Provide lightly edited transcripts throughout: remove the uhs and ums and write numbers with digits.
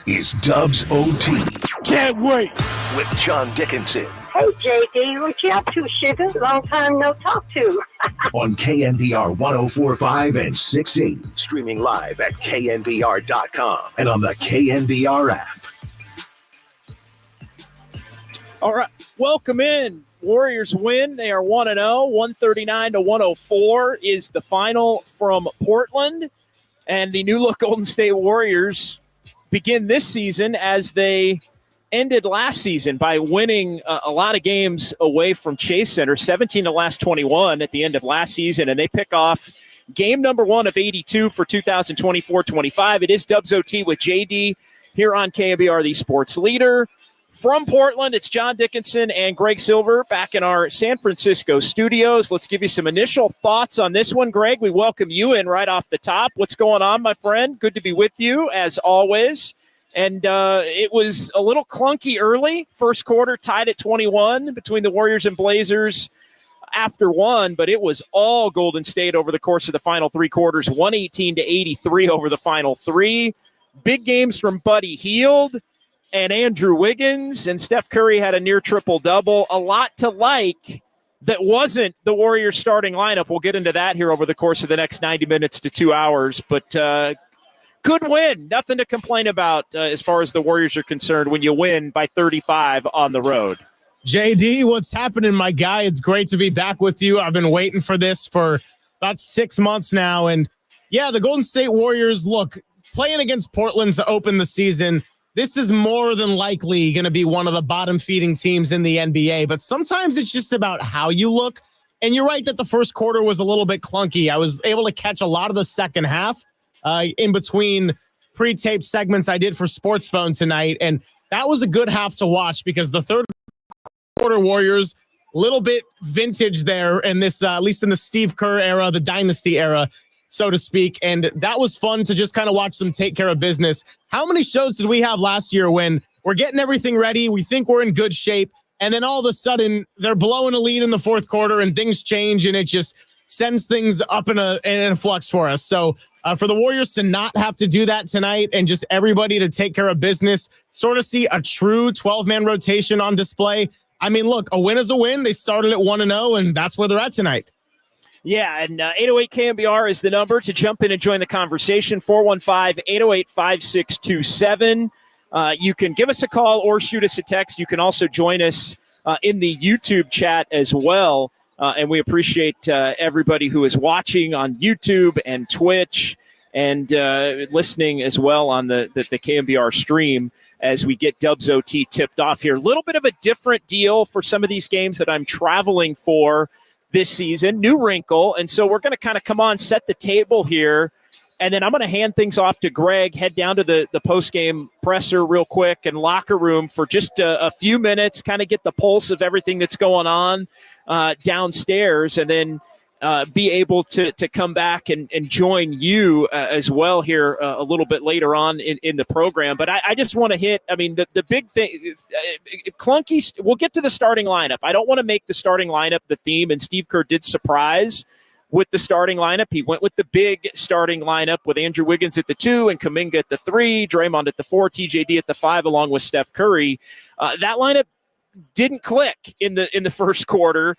is Dubs OT. Can't wait. With John Dickinson. Hey, JD, what you up to, sugar? Long time no talk to. On KNBR 104.5 and 6.8. Streaming live at KNBR.com and on the KNBR app. All right, welcome in. Warriors win. They are 1-0. 139-104 is the final from Portland. And the new-look Golden State Warriors begin this season as they ended last season by winning a lot of games away from Chase Center, 17 of the last 21 at the end of last season, and they pick off game number 1 of 82 for 2024-25. It is Dubs OT with JD here on KNBR, the sports leader. From Portland, it's John Dickinson and Greg Silver back in our San Francisco studios. Let's give you some initial thoughts on this one. Greg, we welcome you in right off the top. What's going on, my friend? Good to be with you, as always. And it was a little clunky early. First quarter tied at 21 between the Warriors and Blazers after one, but it was all Golden State over the course of the final three quarters, 118-83 over the final three. Big games from Buddy Hield and Andrew Wiggins, and Steph Curry had a near triple-double. A lot to like that wasn't the Warriors starting lineup. We'll get into that here over the course of the next 90 minutes to 2 hours, but good win. Nothing to complain about as far as the Warriors are concerned when you win by 35 on the road. JD, what's happening, my guy? It's great to be back with you. I've been waiting for this for about 6 months now, and yeah, the Golden State Warriors, look, playing against Portland to open the season, this is more than likely going to be one of the bottom-feeding teams in the NBA, but sometimes it's just about how you look. And you're right that the first quarter was a little bit clunky. I was able to catch a lot of the second half in between pre-tape segments I did for Sports Phone tonight, and that was a good half to watch because the third quarter Warriors, a little bit vintage there in this, at least in the Steve Kerr era, the dynasty era, so to speak. And that was fun to just kind of watch them take care of business. How many shows did we have last year when we're getting everything ready, we think we're in good shape, and then all of a sudden they're blowing a lead in the fourth quarter and things change and it just sends things up in a flux for us. So for the Warriors to not have to do that tonight and just everybody to take care of business, sort of see a true 12-man rotation on display. I mean, look, a win is a win. They started at 1-0, and that's where they're at tonight. Yeah, and 808 KNBR is the number to jump in and join the conversation, 415-808-5627. You can give us a call or shoot us a text. You can also join us in the YouTube chat as well, and we appreciate everybody who is watching on YouTube and Twitch and listening as well on the KNBR stream as we get Dubs OT tipped off here. A little bit of a different deal for some of these games that I'm traveling for this season, new wrinkle. And so we're going to kind of come on, set the table here, and then I'm going to hand things off to Greg, head down to the post-game presser real quick and locker room for just a few minutes, kind of get the pulse of everything that's going on downstairs, and then be able to come back and join you as well here a little bit later on in the program. But I just want to hit, I mean, the big thing, clunky, we'll get to the starting lineup. I don't want to make the starting lineup the theme, and Steve Kerr did surprise with the starting lineup. He went with the big starting lineup with Andrew Wiggins at the 2 and Kuminga at the 3, Draymond at the 4, TJD at the 5, along with Steph Curry. That lineup didn't click in the first quarter.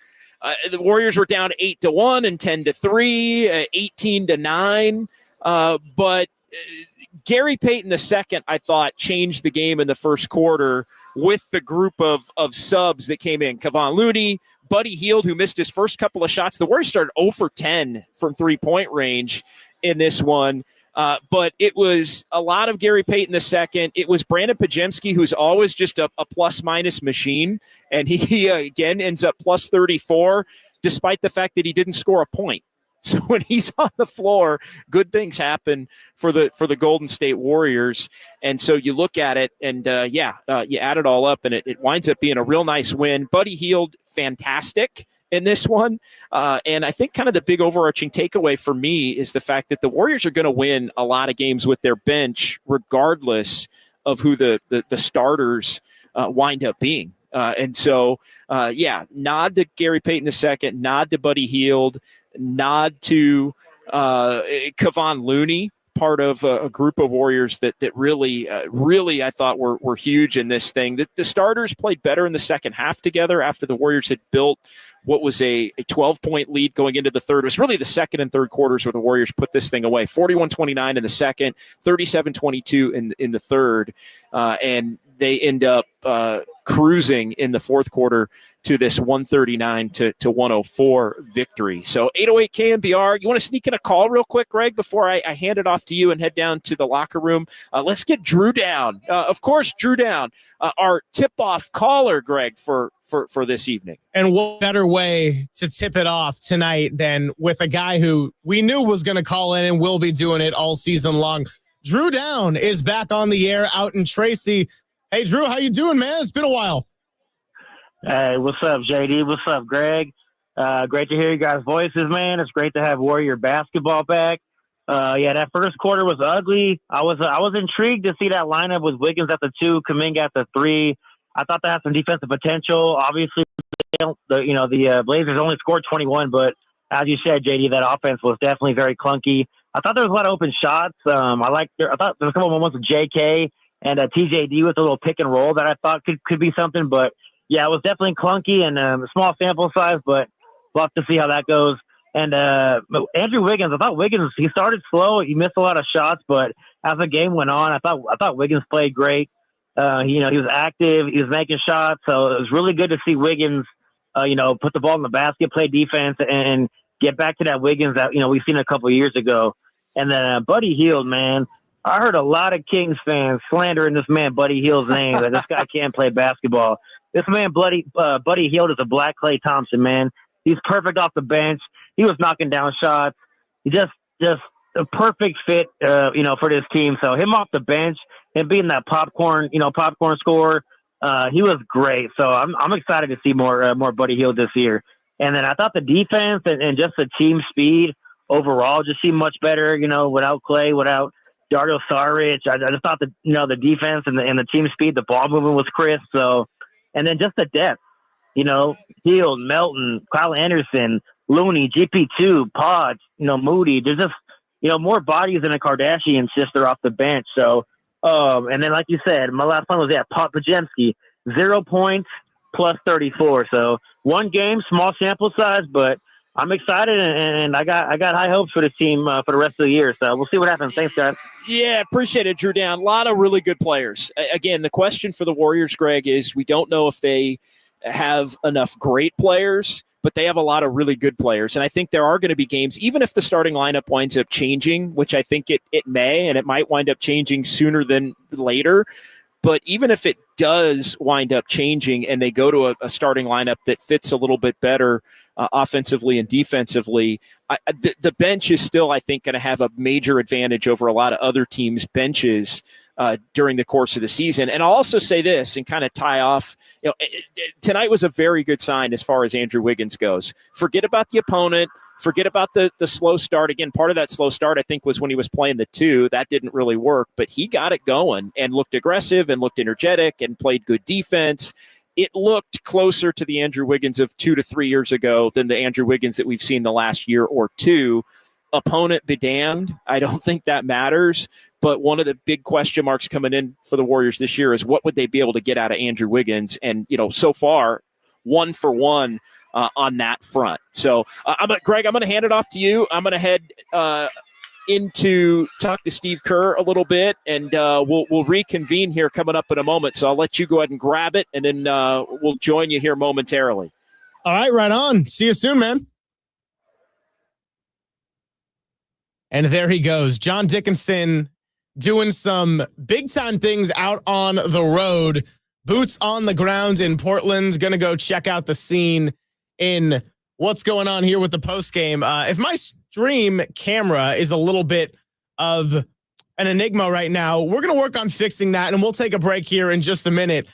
The Warriors were down 8-1 and 10-3, 18-9. But Gary Payton II, I thought, changed the game in the first quarter with the group of subs that came in. Kevon Looney, Buddy Hield, who missed his first couple of shots. The Warriors started 0 for 10 from three-point range in this one. But it was a lot of Gary Payton II. It was Brandon Pajemski, who's always just a plus-minus machine. And he, again, ends up plus 34, despite the fact that he didn't score a point. So when he's on the floor, good things happen for the Golden State Warriors. And so you look at it, and, you add it all up, and it winds up being a real nice win. Buddy Hield, fantastic in this one. And I think kind of the big overarching takeaway for me is the fact that the Warriors are going to win a lot of games with their bench, regardless of who the starters wind up being. And so, nod to Gary Payton II, nod to Buddy Hield, nod to Kevon Looney, part of a group of Warriors that really I thought were huge in this thing. The starters played better in the second half together after the Warriors had built what was a 12-point lead going into the third. It was really the second and third quarters where the Warriors put this thing away. 41-29 in the second, 37-22 in the third, and they end up cruising in the fourth quarter to this 139 to 104 victory. So 808 KNBR, you want to sneak in a call real quick, Greg, before I hand it off to you and head down to the locker room? Let's get Drew down. Of course, Drew down, our tip-off caller, Greg, for this evening. And what better way to tip it off tonight than with a guy who we knew was going to call in and will be doing it all season long. Drew Down is back on the air out in Tracy. Hey, Drew, how you doing, man? It's been a while. Hey, what's up, JD? What's up, Greg? Great to hear you guys' voices, man. It's great to have Warrior basketball back. Yeah, that first quarter was ugly. I was intrigued to see that lineup with Wiggins at the 2, Kuminga at the 3. I thought they had some defensive potential. Obviously, the Blazers only scored 21, but as you said, JD, that offense was definitely very clunky. I thought there was a lot of open shots. I thought there was a couple of moments with JK and TJD with a little pick and roll that I thought could be something, but yeah, it was definitely clunky and a small sample size, but we'll have to see how that goes. And Andrew Wiggins, I thought Wiggins, he started slow. He missed a lot of shots, but as the game went on, I thought Wiggins played great. He was active. He was making shots. So it was really good to see Wiggins, put the ball in the basket, play defense, and get back to that Wiggins that, we've seen a couple of years ago. And then Buddy Hield, man, I heard a lot of Kings fans slandering this man Buddy Hield's name, that this guy can't play basketball. This man, Buddy Hield, is a black Klay Thompson, man. He's perfect off the bench. He was knocking down shots. He just a perfect fit, for this team. So him off the bench and being that popcorn scorer, he was great. So I'm excited to see more Buddy Hield this year. And then I thought the defense and just the team speed overall just seemed much better, without Klay, without Dario Saric. I just thought the defense and the team speed, the ball movement was crisp. So, and then just the depth, Hield, Melton, Kyle Anderson, Looney, GP2, Podge, Moody. There's just, more bodies than a Kardashian sister off the bench. So, and then like you said, my last one was Pop Pajemski, 0 points plus 34. So one game, small sample size, but I'm excited, and I got high hopes for the team for the rest of the year. So we'll see what happens. Thanks, guys. Yeah, appreciate it, Drew Down. A lot of really good players. Again, the question for the Warriors, Greg, is we don't know if they have enough great players, but they have a lot of really good players. And I think there are going to be games, even if the starting lineup winds up changing, which I think it may, and it might wind up changing sooner than later. But even if it does wind up changing and they go to a starting lineup that fits a little bit better offensively and defensively, the bench is still, I think, going to have a major advantage over a lot of other teams' benches during the course of the season. And I'll also say this and kind of tie off, tonight was a very good sign as far as Andrew Wiggins goes. Forget about the opponent. Forget about the slow start. Again, part of that slow start, I think, was when he was playing the 2. That didn't really work, but he got it going and looked aggressive and looked energetic and played good defense. It looked closer to the Andrew Wiggins of 2 to 3 years ago than the Andrew Wiggins that we've seen the last year or two. Opponent be damned. I don't think that matters. But one of the big question marks coming in for the Warriors this year is what would they be able to get out of Andrew Wiggins? And, so far, 1 for 1 on that front. So, Greg, I'm going to hand it off to you. I'm going to head into talk to Steve Kerr a little bit, and we'll reconvene here coming up in a moment. So I'll let you go ahead and grab it, and then we'll join you here momentarily. All right, right on. See you soon, man. And there he goes, John Dickinson, doing some big-time things out on the road. Boots on the ground in Portland. Going to go check out the scene in what's going on here with the postgame. If my stream camera is a little bit of an enigma right now, we're going to work on fixing that, and we'll take a break here in just a minute.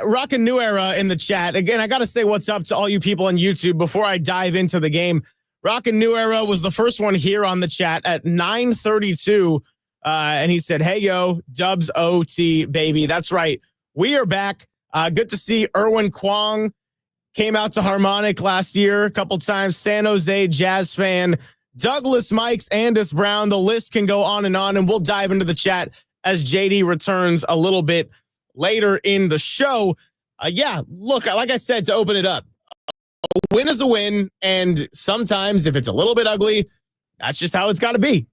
Rockin' New Era in the chat. Again, I got to say what's up to all you people on YouTube before I dive into the game. Rockin' New Era was the first one here on the chat at 9:32. And he said, hey, yo, Dubs OT, baby. That's right. We are back. Good to see Erwin Kwong. Came out to Harmonic last year a couple times. San Jose Jazz fan. Douglas Mikes, Andis Brown. The list can go on, and we'll dive into the chat as JD returns a little bit later in the show. Look, like I said, to open it up, a win is a win, and sometimes if it's a little bit ugly, that's just how it's got to be.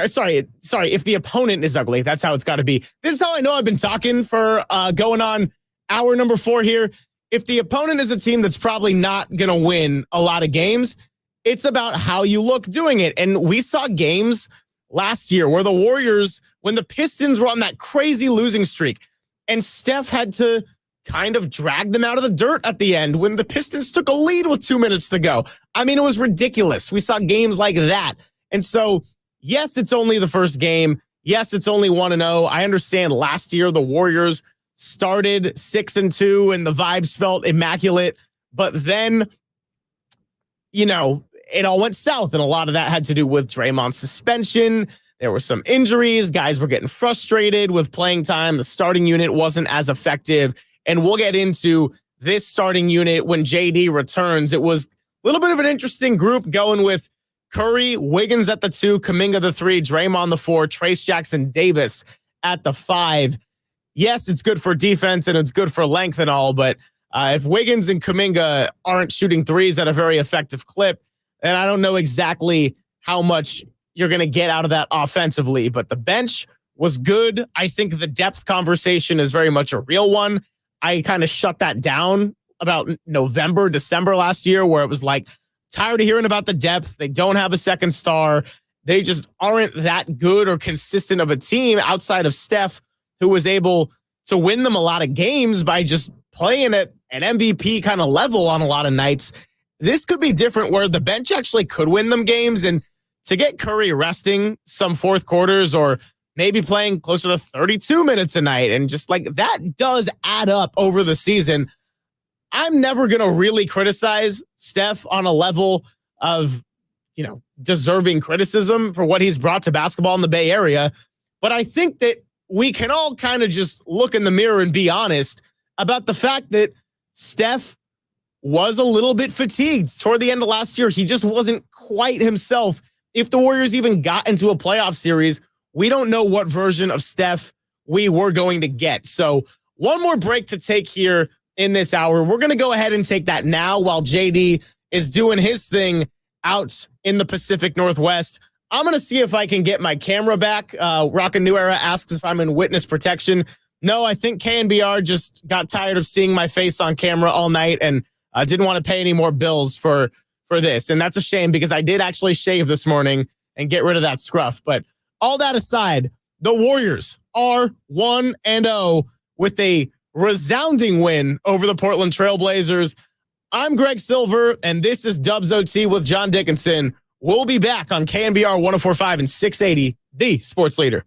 Sorry, if the opponent is ugly, that's how it's got to be. This is how I know I've been talking for going on hour number 4 here. If the opponent is a team that's probably not going to win a lot of games, it's about how you look doing it. And we saw games last year where the Warriors, when the Pistons were on that crazy losing streak, and Steph had to kind of drag them out of the dirt at the end when the Pistons took a lead with 2 minutes to go. I mean, it was ridiculous. We saw games like that. And so, yes, it's only the first game. Yes, it's only 1-0. I understand last year the Warriors started 6-2 and the vibes felt immaculate, but then, it all went south, and a lot of that had to do with Draymond's suspension. There were some injuries. Guys were getting frustrated with playing time. The starting unit wasn't as effective, and we'll get into this starting unit when JD returns. It was a little bit of an interesting group going with Curry, Wiggins at the 2, Kuminga the 3, Draymond the 4, Trace Jackson Davis at the 5. Yes, it's good for defense and it's good for length and all, but if Wiggins and Kuminga aren't shooting threes at a very effective clip, then I don't know exactly how much you're going to get out of that offensively. But the bench was good. I think the depth conversation is very much a real one. I kind of shut that down about November, December last year, where it was like, tired of hearing about the depth. They don't have a second star. They just aren't that good or consistent of a team outside of Steph, who was able to win them a lot of games by just playing at an MVP kind of level on a lot of nights. This could be different where the bench actually could win them games. And to get Curry resting some fourth quarters or maybe playing closer to 32 minutes a night, and just like that does add up over the season. I'm never going to really criticize Steph on a level of, deserving criticism for what he's brought to basketball in the Bay Area. But I think that we can all kind of just look in the mirror and be honest about the fact that Steph was a little bit fatigued toward the end of last year. He just wasn't quite himself. If the Warriors even got into a playoff series, we don't know what version of Steph we were going to get. So one more break to take here in this hour. We're going to go ahead and take that now while JD is doing his thing out in the Pacific Northwest. I'm going to see if I can get my camera back. Rockin' New Era asks if I'm in witness protection. No, I think KNBR just got tired of seeing my face on camera all night and didn't want to pay any more bills for this. And that's a shame because I did actually shave this morning and get rid of that scruff. But all that aside, the Warriors are 1-0 with a resounding win over the Portland Trailblazers. I'm Greg Silver, and this is Dubs OT with John Dickinson. We'll be back on KNBR 104.5 and 680, the sports leader.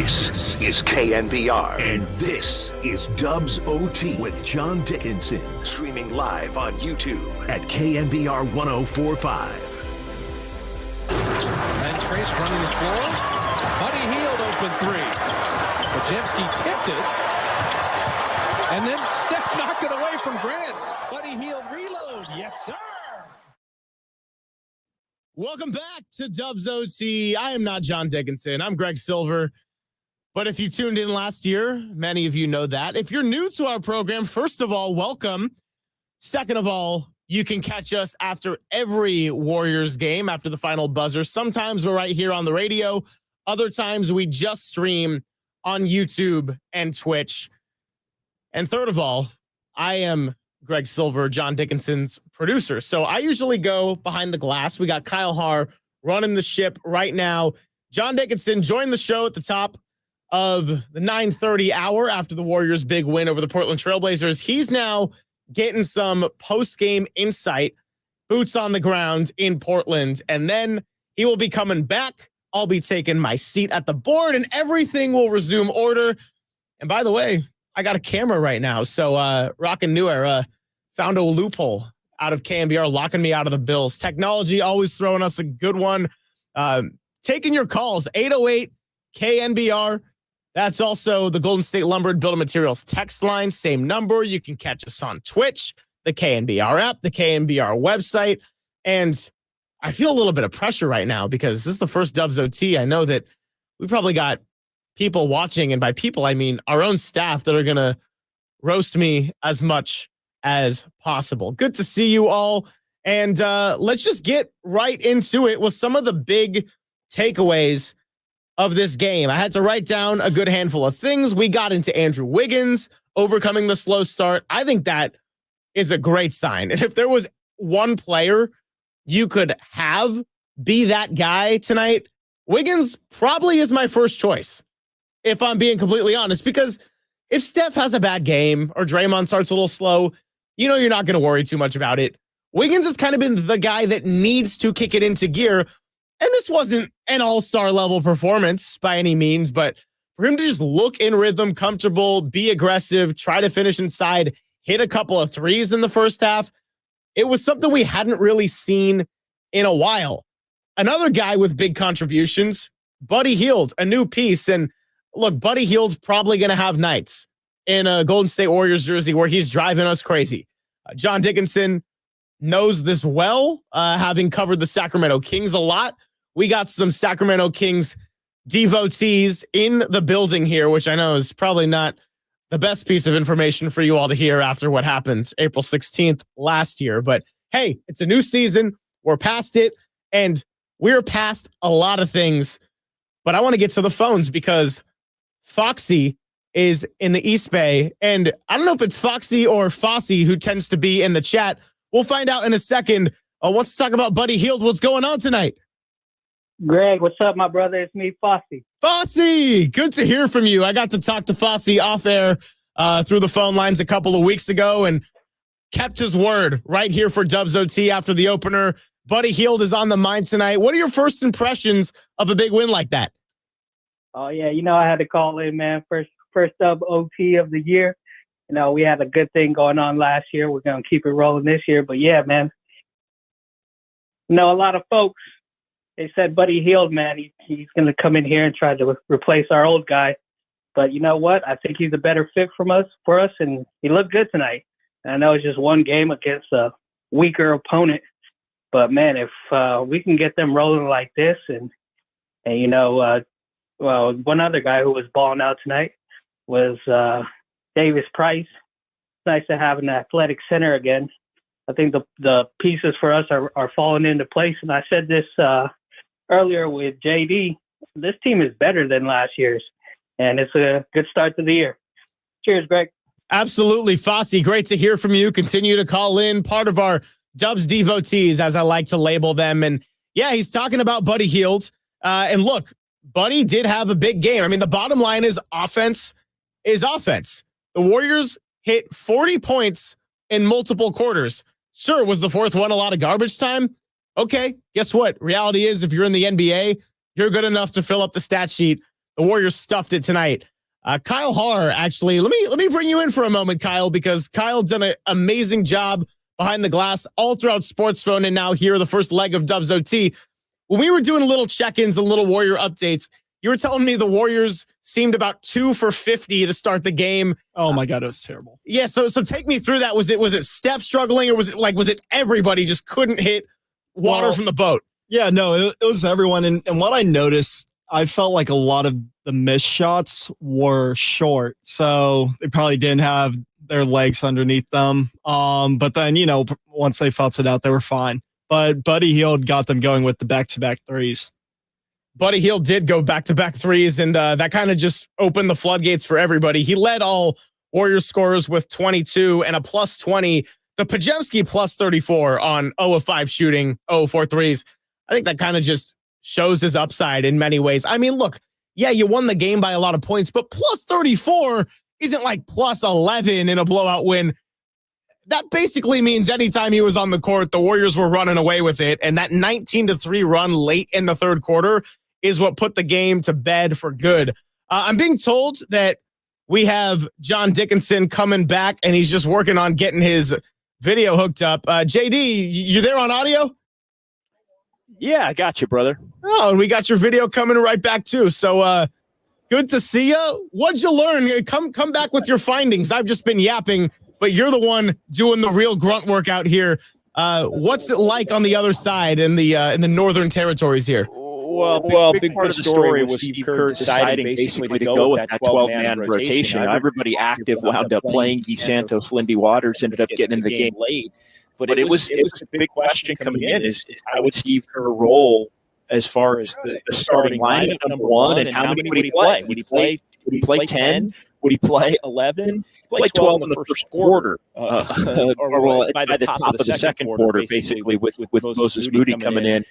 This is KNBR, and this is Dubs OT with John Dickinson, streaming live on YouTube at KNBR 1045. And Trace running the floor. Buddy Hield open three. Bajemski tipped it. And then Steph knocked it away from Grant. Buddy Hield reload. Yes, sir. Welcome back to Dubs OT. I am not John Dickinson. I'm Greg Silver. But if you tuned in last year, many of you know that. If you're new to our program, first of all, welcome. Second of all, you can catch us after every Warriors game, after the final buzzer. Sometimes we're right here on the radio. Other times we just stream on YouTube and Twitch. And third of all, I am Greg Silver, John Dickinson's producer. So I usually go behind the glass. We got Kyle Haar running the ship right now. John Dickinson joined the show at the top of the 9:30 hour after the Warriors' big win over the Portland Trailblazers. He's now getting some post-game insight, boots on the ground in Portland. And then he will be coming back. I'll be taking my seat at the board and everything will resume order. And by the way, I got a camera right now. So rockin' New Era found a loophole out of KNBR, locking me out of the Bills. Technology always throwing us a good one. Taking your calls, 808 KNBR. That's also the Golden State Lumber and Building Materials text line. Same number. You can catch us on Twitch, the KNBR app, the KNBR website. And I feel a little bit of pressure right now because this is the first Dubs OT. I know that we probably got people watching, and by people, I mean our own staff, that are going to roast me as much as possible. Good to see you all. And let's just get right into it with some of the big takeaways of this game. I had to write down a good handful of things. We got into Andrew Wiggins overcoming the slow start. I think that is a great sign. And if there was one player you could have be that guy tonight, Wiggins probably is my first choice, if I'm being completely honest, because if Steph has a bad game or Draymond starts a little slow, you know you're not going to worry too much about it. Wiggins has kind of been the guy that needs to kick it into gear. And this wasn't an all-star level performance by any means, but for him to just look in rhythm, comfortable, be aggressive, try to finish inside, hit a couple of threes in the first half, it was something we hadn't really seen in a while. Another guy with big contributions, Buddy Hield, a new piece. And look, Buddy Hield's probably going to have nights in a Golden State Warriors jersey where he's driving us crazy. John Dickinson knows this well, having covered the Sacramento Kings a lot. We got some Sacramento Kings devotees in the building here, which I know is probably not the best piece of information for you all to hear after what happened April 16th last year. But hey, it's a new season. We're past it, and we're past a lot of things. But I want to get to the phones because Foxy is in the East Bay, and I don't know if it's Foxy or Fossey who tends to be in the chat. We'll find out in a second. Let's talk about Buddy Hield. What's going on tonight? Greg, what's up, my brother? It's me, Fossey. Fossey, good to hear from you. I got to talk to Fossey off air through the phone lines a couple of weeks ago and kept his word right here for Dubs OT after the opener. Buddy Hield is on the mind tonight. What are your first impressions of a big win like that? Oh, yeah, I had to call in, man. First Dub OT of the year. We had a good thing going on last year. We're going to keep it rolling this year. But, yeah, man, a lot of folks, they said Buddy Hield, man, he's going to come in here and try to replace our old guy. But you know what? I think he's a better fit for us, and he looked good tonight. And I know it's just one game against a weaker opponent. But, man, if we can get them rolling like this and one other guy who was balling out tonight was Davis Price. It's nice to have an athletic center again. I think the pieces for us are falling into place. And I said this earlier with JD, this team is better than last year's, and it's a good start to the year. Cheers, Greg. Absolutely, Fossey. Great to hear from you. Continue to call in, part of our Dubs devotees, as I like to label them. And yeah, he's talking about Buddy Hield. And look, Buddy did have a big game. I mean, the bottom line is offense is offense. The Warriors hit 40 points in multiple quarters. Sure, was the fourth one a lot of garbage time? Okay, guess what? Reality is, if you're in the NBA, you're good enough to fill up the stat sheet the Warriors stuffed it tonight. Kyle Harr, actually, let me bring you in for a moment, Kyle, because Kyle done an amazing job behind the glass all throughout Sports Phone and now here, the first leg of Dubs OT. When we were doing little check-ins and little Warrior updates, you were telling me the Warriors seemed about 2 for 50 to start the game. Oh my God, it was terrible. Yeah, so take me through that. Was it Steph struggling, or was it everybody just couldn't hit water from the boat? Yeah, no, it was everyone. And what I noticed, I felt like a lot of the missed shots were short, so they probably didn't have their legs underneath them. But then, once they felt it out, they were fine. But Buddy Hield got them going with the back-to-back threes. Buddy Hield did go back-to-back threes, and that kind of just opened the floodgates for everybody. He led all Warriors scorers with 22 and a plus 20. The Podziemski plus 34 on 0 of 5 shooting, 0 of 4 threes. I think that kind of just shows his upside in many ways. I mean, look, yeah, you won the game by a lot of points, but plus 34 isn't like plus 11 in a blowout win. That basically means anytime he was on the court, the Warriors were running away with it. And that 19-3 run late in the third quarter is what put the game to bed for good. I'm being told that we have John Dickinson coming back, and he's just working on getting his video hooked up. JD, you there on audio? Yeah, I got you, brother. Oh, and we got your video coming right back too. So good to see you. What'd you learn? Come back with your findings. I've just been yapping, but you're the one doing the real grunt work out here. What's it like on the other side in the northern territories here? Well, big part of the story was Steve Kerr deciding basically to go with that 12-man rotation. Everybody active wound up playing. DeSantos, Lindy Waters ended up getting into the game late. But it was a big question coming in is how would Steve Kerr roll as far as the starting lineup, number one, and how many would he play? Would he play 10? Would he play 11? He played 12 in the first quarter, or by the top of the second quarter, basically, with Moses Moody coming in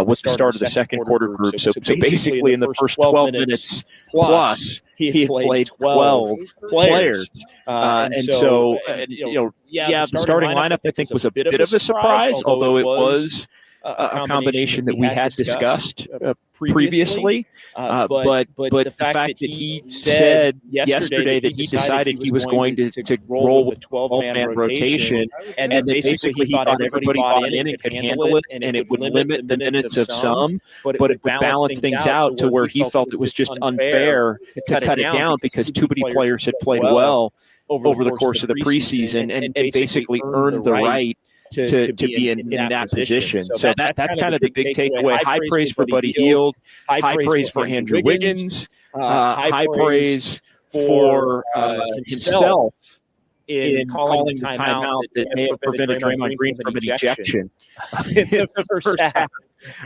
with the start of the second quarter group. So basically, in the first 12 minutes plus, he had played 12 players. And so, the starting lineup, I think, was a bit of a surprise, although it was a combination that we had discussed previously. But the fact that he said yesterday that he decided he was going to roll with 12-man rotation, and then basically he thought everybody bought in and could handle it, and it would limit the minutes of some, but it would balance things out to where he felt it was just unfair to cut it down because too many players had played well over the course of the preseason and basically earned the right to be in that position. So that's kind of the big takeaway. High praise for Buddy Hield, high praise for Andrew Wiggins, high praise for himself in calling the timeout that may have prevented Draymond Green from an ejection in the first half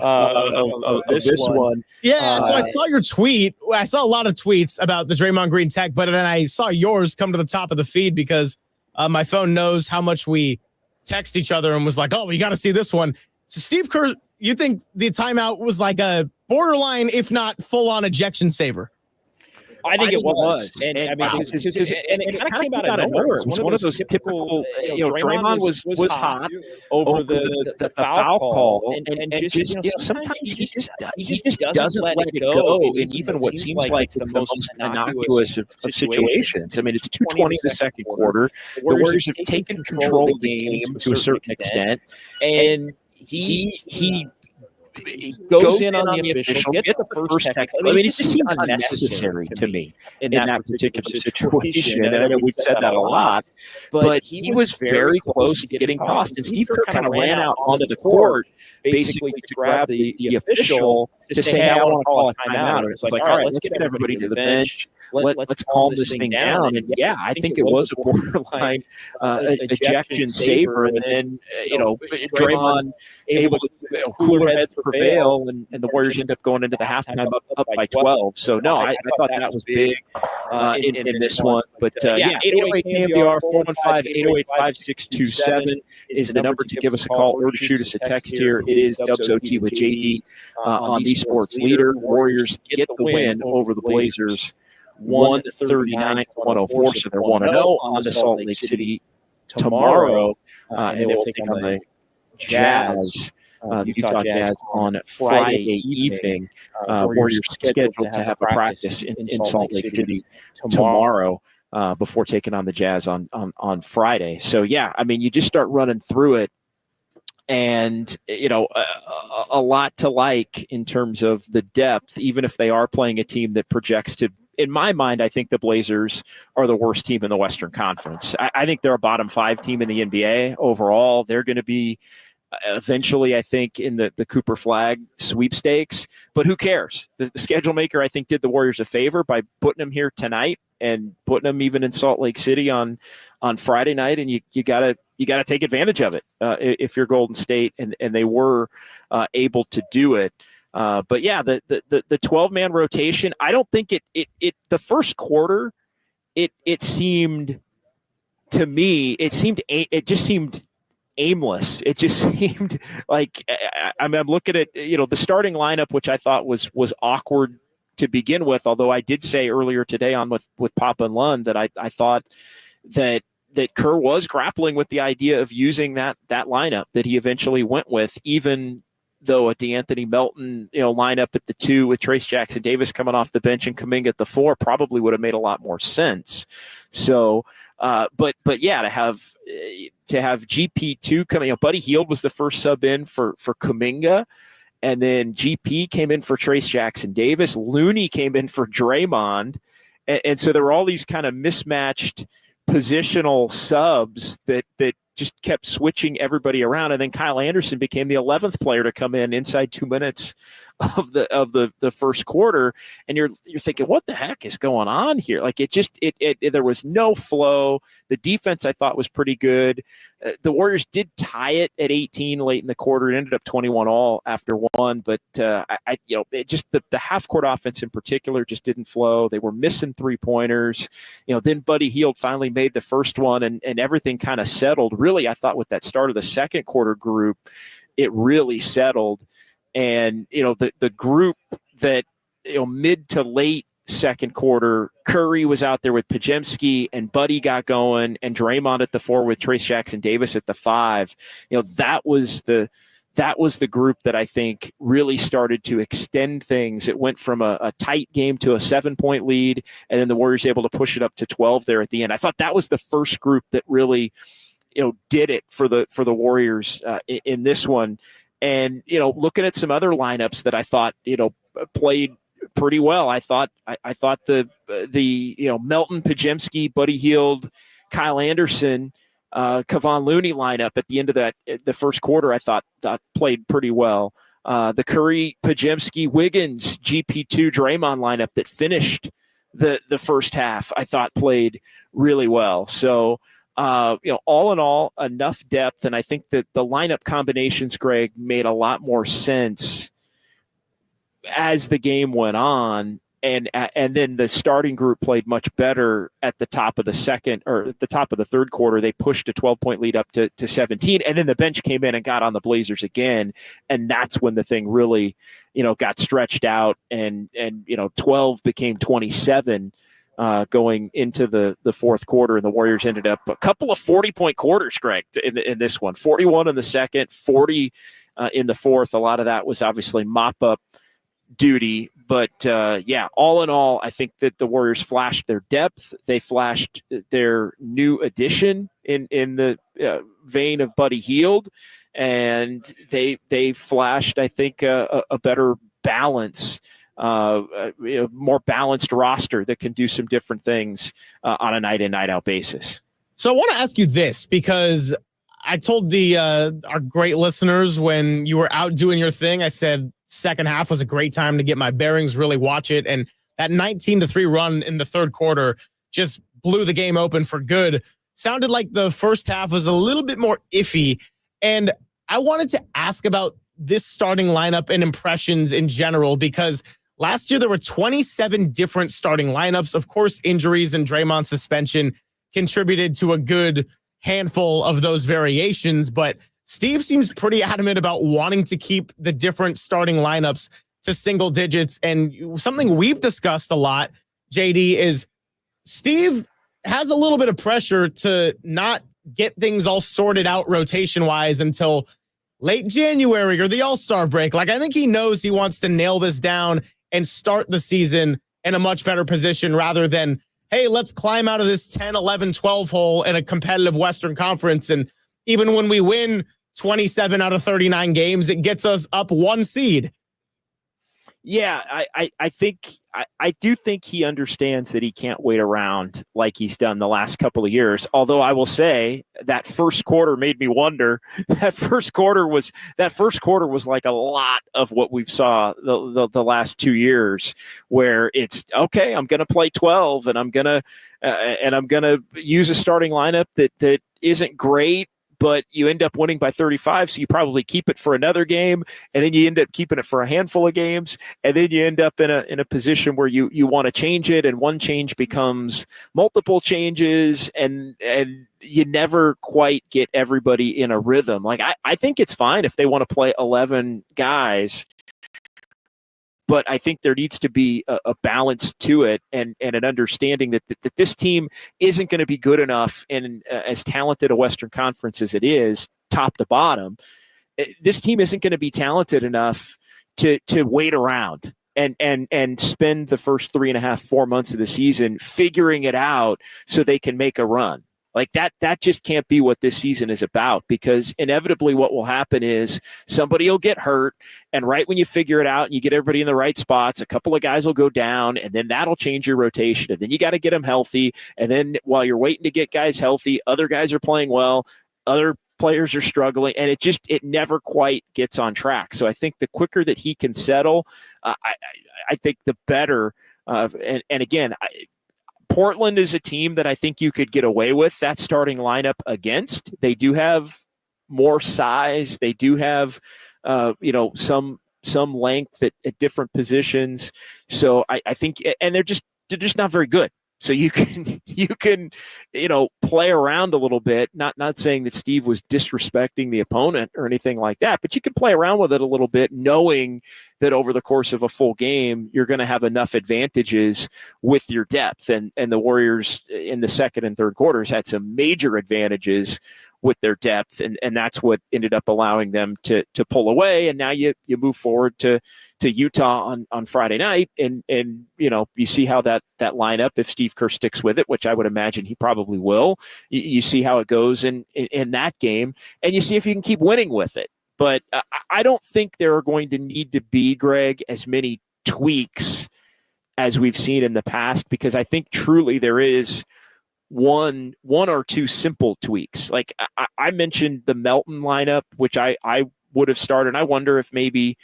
of this one. Yeah, so I saw your tweet. I saw a lot of tweets about the Draymond Green tech, but then I saw yours come to the top of the feed because my phone knows how much we text each other and was like, oh, we got to see this one. So Steve Kerr, you think the timeout was like a borderline, if not full-on ejection saver? I think it was. And I mean, it kind of came out of nowhere. It was one of those typical, Draymond was hot over the foul call. And just sometimes he just doesn't let it go in even what seems like the most innocuous of situations. I mean, it's 2:20 in the second quarter. The Warriors have taken control of the game to a certain extent. And he goes in on the official, gets the first technical. I mean, it just seemed unnecessary to me in that particular situation. And I know we've said that a lot, but he was very close to getting crossed. And Steve Kerr kind of ran out onto the court basically to grab the official to say, hey, I want to call a timeout. And it's like, all right, let's get everybody to the bench. Let's calm this thing down. And yeah, I think it was a borderline ejection saver. And then, Draymond able to cooler heads prevail, and the Warriors end up going into the halftime up by 12. So no, I thought that was big in this one. But 808 KNBR 415-808-5627 is the number to give us a call or to shoot us a text here. It is Dubs OT with JD on the Sports Leader. Warriors get the win over the Blazers 139-104. So they're 1-0 on the Salt Lake City tomorrow, and they will take on the Jazz the Utah Jazz on Friday evening. Warriors scheduled to have a practice in Salt Lake City tomorrow before taking on the Jazz on Friday. So, yeah, I mean, you just start running through it. And, a lot to like in terms of the depth, even if they are playing a team that projects to, in my mind, I think the Blazers are the worst team in the Western Conference. I think they're a bottom 5 team in the NBA overall. They're going to be eventually, I think, in the Cooper Flag sweepstakes. But who cares? The schedule maker, I think, did the Warriors a favor by putting them here tonight and putting them even in Salt Lake City on Friday night. And you gotta take advantage of it if you're Golden State, and they were able to do it. But yeah, the 12-man rotation, I don't think it the first quarter, it seemed to me, it just seemed aimless. It just seemed like, I'm looking at, the starting lineup, which I thought was awkward to begin with, although I did say earlier today on with Papa and Lund that I thought that Kerr was grappling with the idea of using that lineup that he eventually went with, even though a DeAnthony Melton, lineup at the 2 with Trace Jackson Davis coming off the bench and Kuminga at the 4 probably would have made a lot more sense. So, but yeah, to have GP2 coming, Buddy Hield was the first sub in for Kuminga, and then GP came in for Trace Jackson Davis. Looney came in for Draymond, and so there were all these kind of mismatched positional subs that just kept switching everybody around, and then Kyle Anderson became the 11th player to come in inside 2 minutes of the first quarter, and you're thinking, what the heck is going on here? Like, there was no flow. The defense, I thought, was pretty good. The Warriors did tie it at 18 late in the quarter. It ended up 21-all after one, but it just the half court offense in particular just didn't flow. They were missing 3-pointers. Then Buddy Hield finally made the first one, and everything kind of settled. Really, I thought with that start of the second quarter group, it really settled. And, the group that, mid to late second quarter, Curry was out there with Podziemski, and Buddy got going, and Draymond at the 4 with Trace Jackson Davis at the 5. That was the group that I think really started to extend things. It went from a tight game to a 7-point lead, and then the Warriors able to push it up to 12 there at the end. I thought that was the first group that really, did it for the Warriors in this one. And, looking at some other lineups that I thought, played pretty well. I thought the Melton, Podziemski, Buddy Hield, Kyle Anderson, Kevon Looney lineup at the end of the first quarter, I thought played pretty well. The Curry, Podziemski, Wiggins, GP2, Draymond lineup that finished the first half, I thought played really well. So, all in all, enough depth. And I think that the lineup combinations, Greg, made a lot more sense as the game went on. And then the starting group played much better at the top of the second, or at the top of the third quarter. They pushed a 12-point lead up to 17. And then the bench came in and got on the Blazers again. And that's when the thing really, got stretched out, and 12 became 27. Going into the fourth quarter, and the Warriors ended up a couple of 40-point quarters, Greg, in this one. 41 in the second, 40 in the fourth. A lot of that was obviously mop-up duty. But, all in all, I think that the Warriors flashed their depth. They flashed their new addition in the vein of Buddy Hield. And they flashed, I think, a better balance, more balanced roster that can do some different things on a night in, night out basis. So I want to ask you this, because I told our great listeners when you were out doing your thing, I said second half was a great time to get my bearings, really watch it. And that 19-3 run in the third quarter just blew the game open for good. Sounded like the first half was a little bit more iffy. And I wanted to ask about this starting lineup and impressions in general, because last year there were 27 different starting lineups. Of course, injuries and Draymond's suspension contributed to a good handful of those variations, but Steve seems pretty adamant about wanting to keep the different starting lineups to single digits. And something we've discussed a lot, JD, is Steve has a little bit of pressure to not get things all sorted out rotation-wise until late January or the All-Star break. Like, I think he knows he wants to nail this down and start the season in a much better position rather than, hey, let's climb out of this 10, 11, 12 hole in a competitive Western Conference. And even when we win 27 out of 39 games, it gets us up one seed. Yeah, I do think he understands that he can't wait around like he's done the last couple of years. Although I will say that first quarter made me wonder. That first quarter was like a lot of what we've saw the last 2 years, where it's okay. I'm going to play 12, and I'm going to use a starting lineup that isn't great, but you end up winning by 35, so you probably keep it for another game, and then you end up keeping it for a handful of games, and then you end up in a position where you want to change it, and one change becomes multiple changes, and you never quite get everybody in a rhythm. Like, I think it's fine if they want to play 11 guys, but I think there needs to be a balance to it, and an understanding that this team isn't going to be good enough, and as talented a Western Conference as it is, top to bottom, this team isn't going to be talented enough to wait around and spend the first 3.5, 4 months of the season figuring it out so they can make a run. Like that just can't be what this season is about, because inevitably what will happen is somebody will get hurt, and right when you figure it out and you get everybody in the right spots, a couple of guys will go down, and then that'll change your rotation, and then you got to get them healthy, and then while you're waiting to get guys healthy, other guys are playing well, other players are struggling, and it never quite gets on track. So I think the quicker that he can settle, I think the better. And again, Portland is a team that I think you could get away with that starting lineup against. They do have more size. They do have, some length at different positions. So I think, and they're just not very good. So you can play around a little bit. Not saying that Steve was disrespecting the opponent or anything like that, but you can play around with it a little bit, knowing that over the course of a full game, you're going to have enough advantages with your depth. And the Warriors in the second and third quarters had some major advantages with their depth, and that's what ended up allowing them to pull away. And now you move forward to Utah on Friday night, and you see how that lineup, if Steve Kerr sticks with it, which I would imagine he probably will, you see how it goes in that game, and you see if you can keep winning with it. But I don't think there are going to need to be, Greg, as many tweaks as we've seen in the past, because I think truly there is one or two simple tweaks. Like I mentioned the Melton lineup, which I would have started. I wonder if maybe,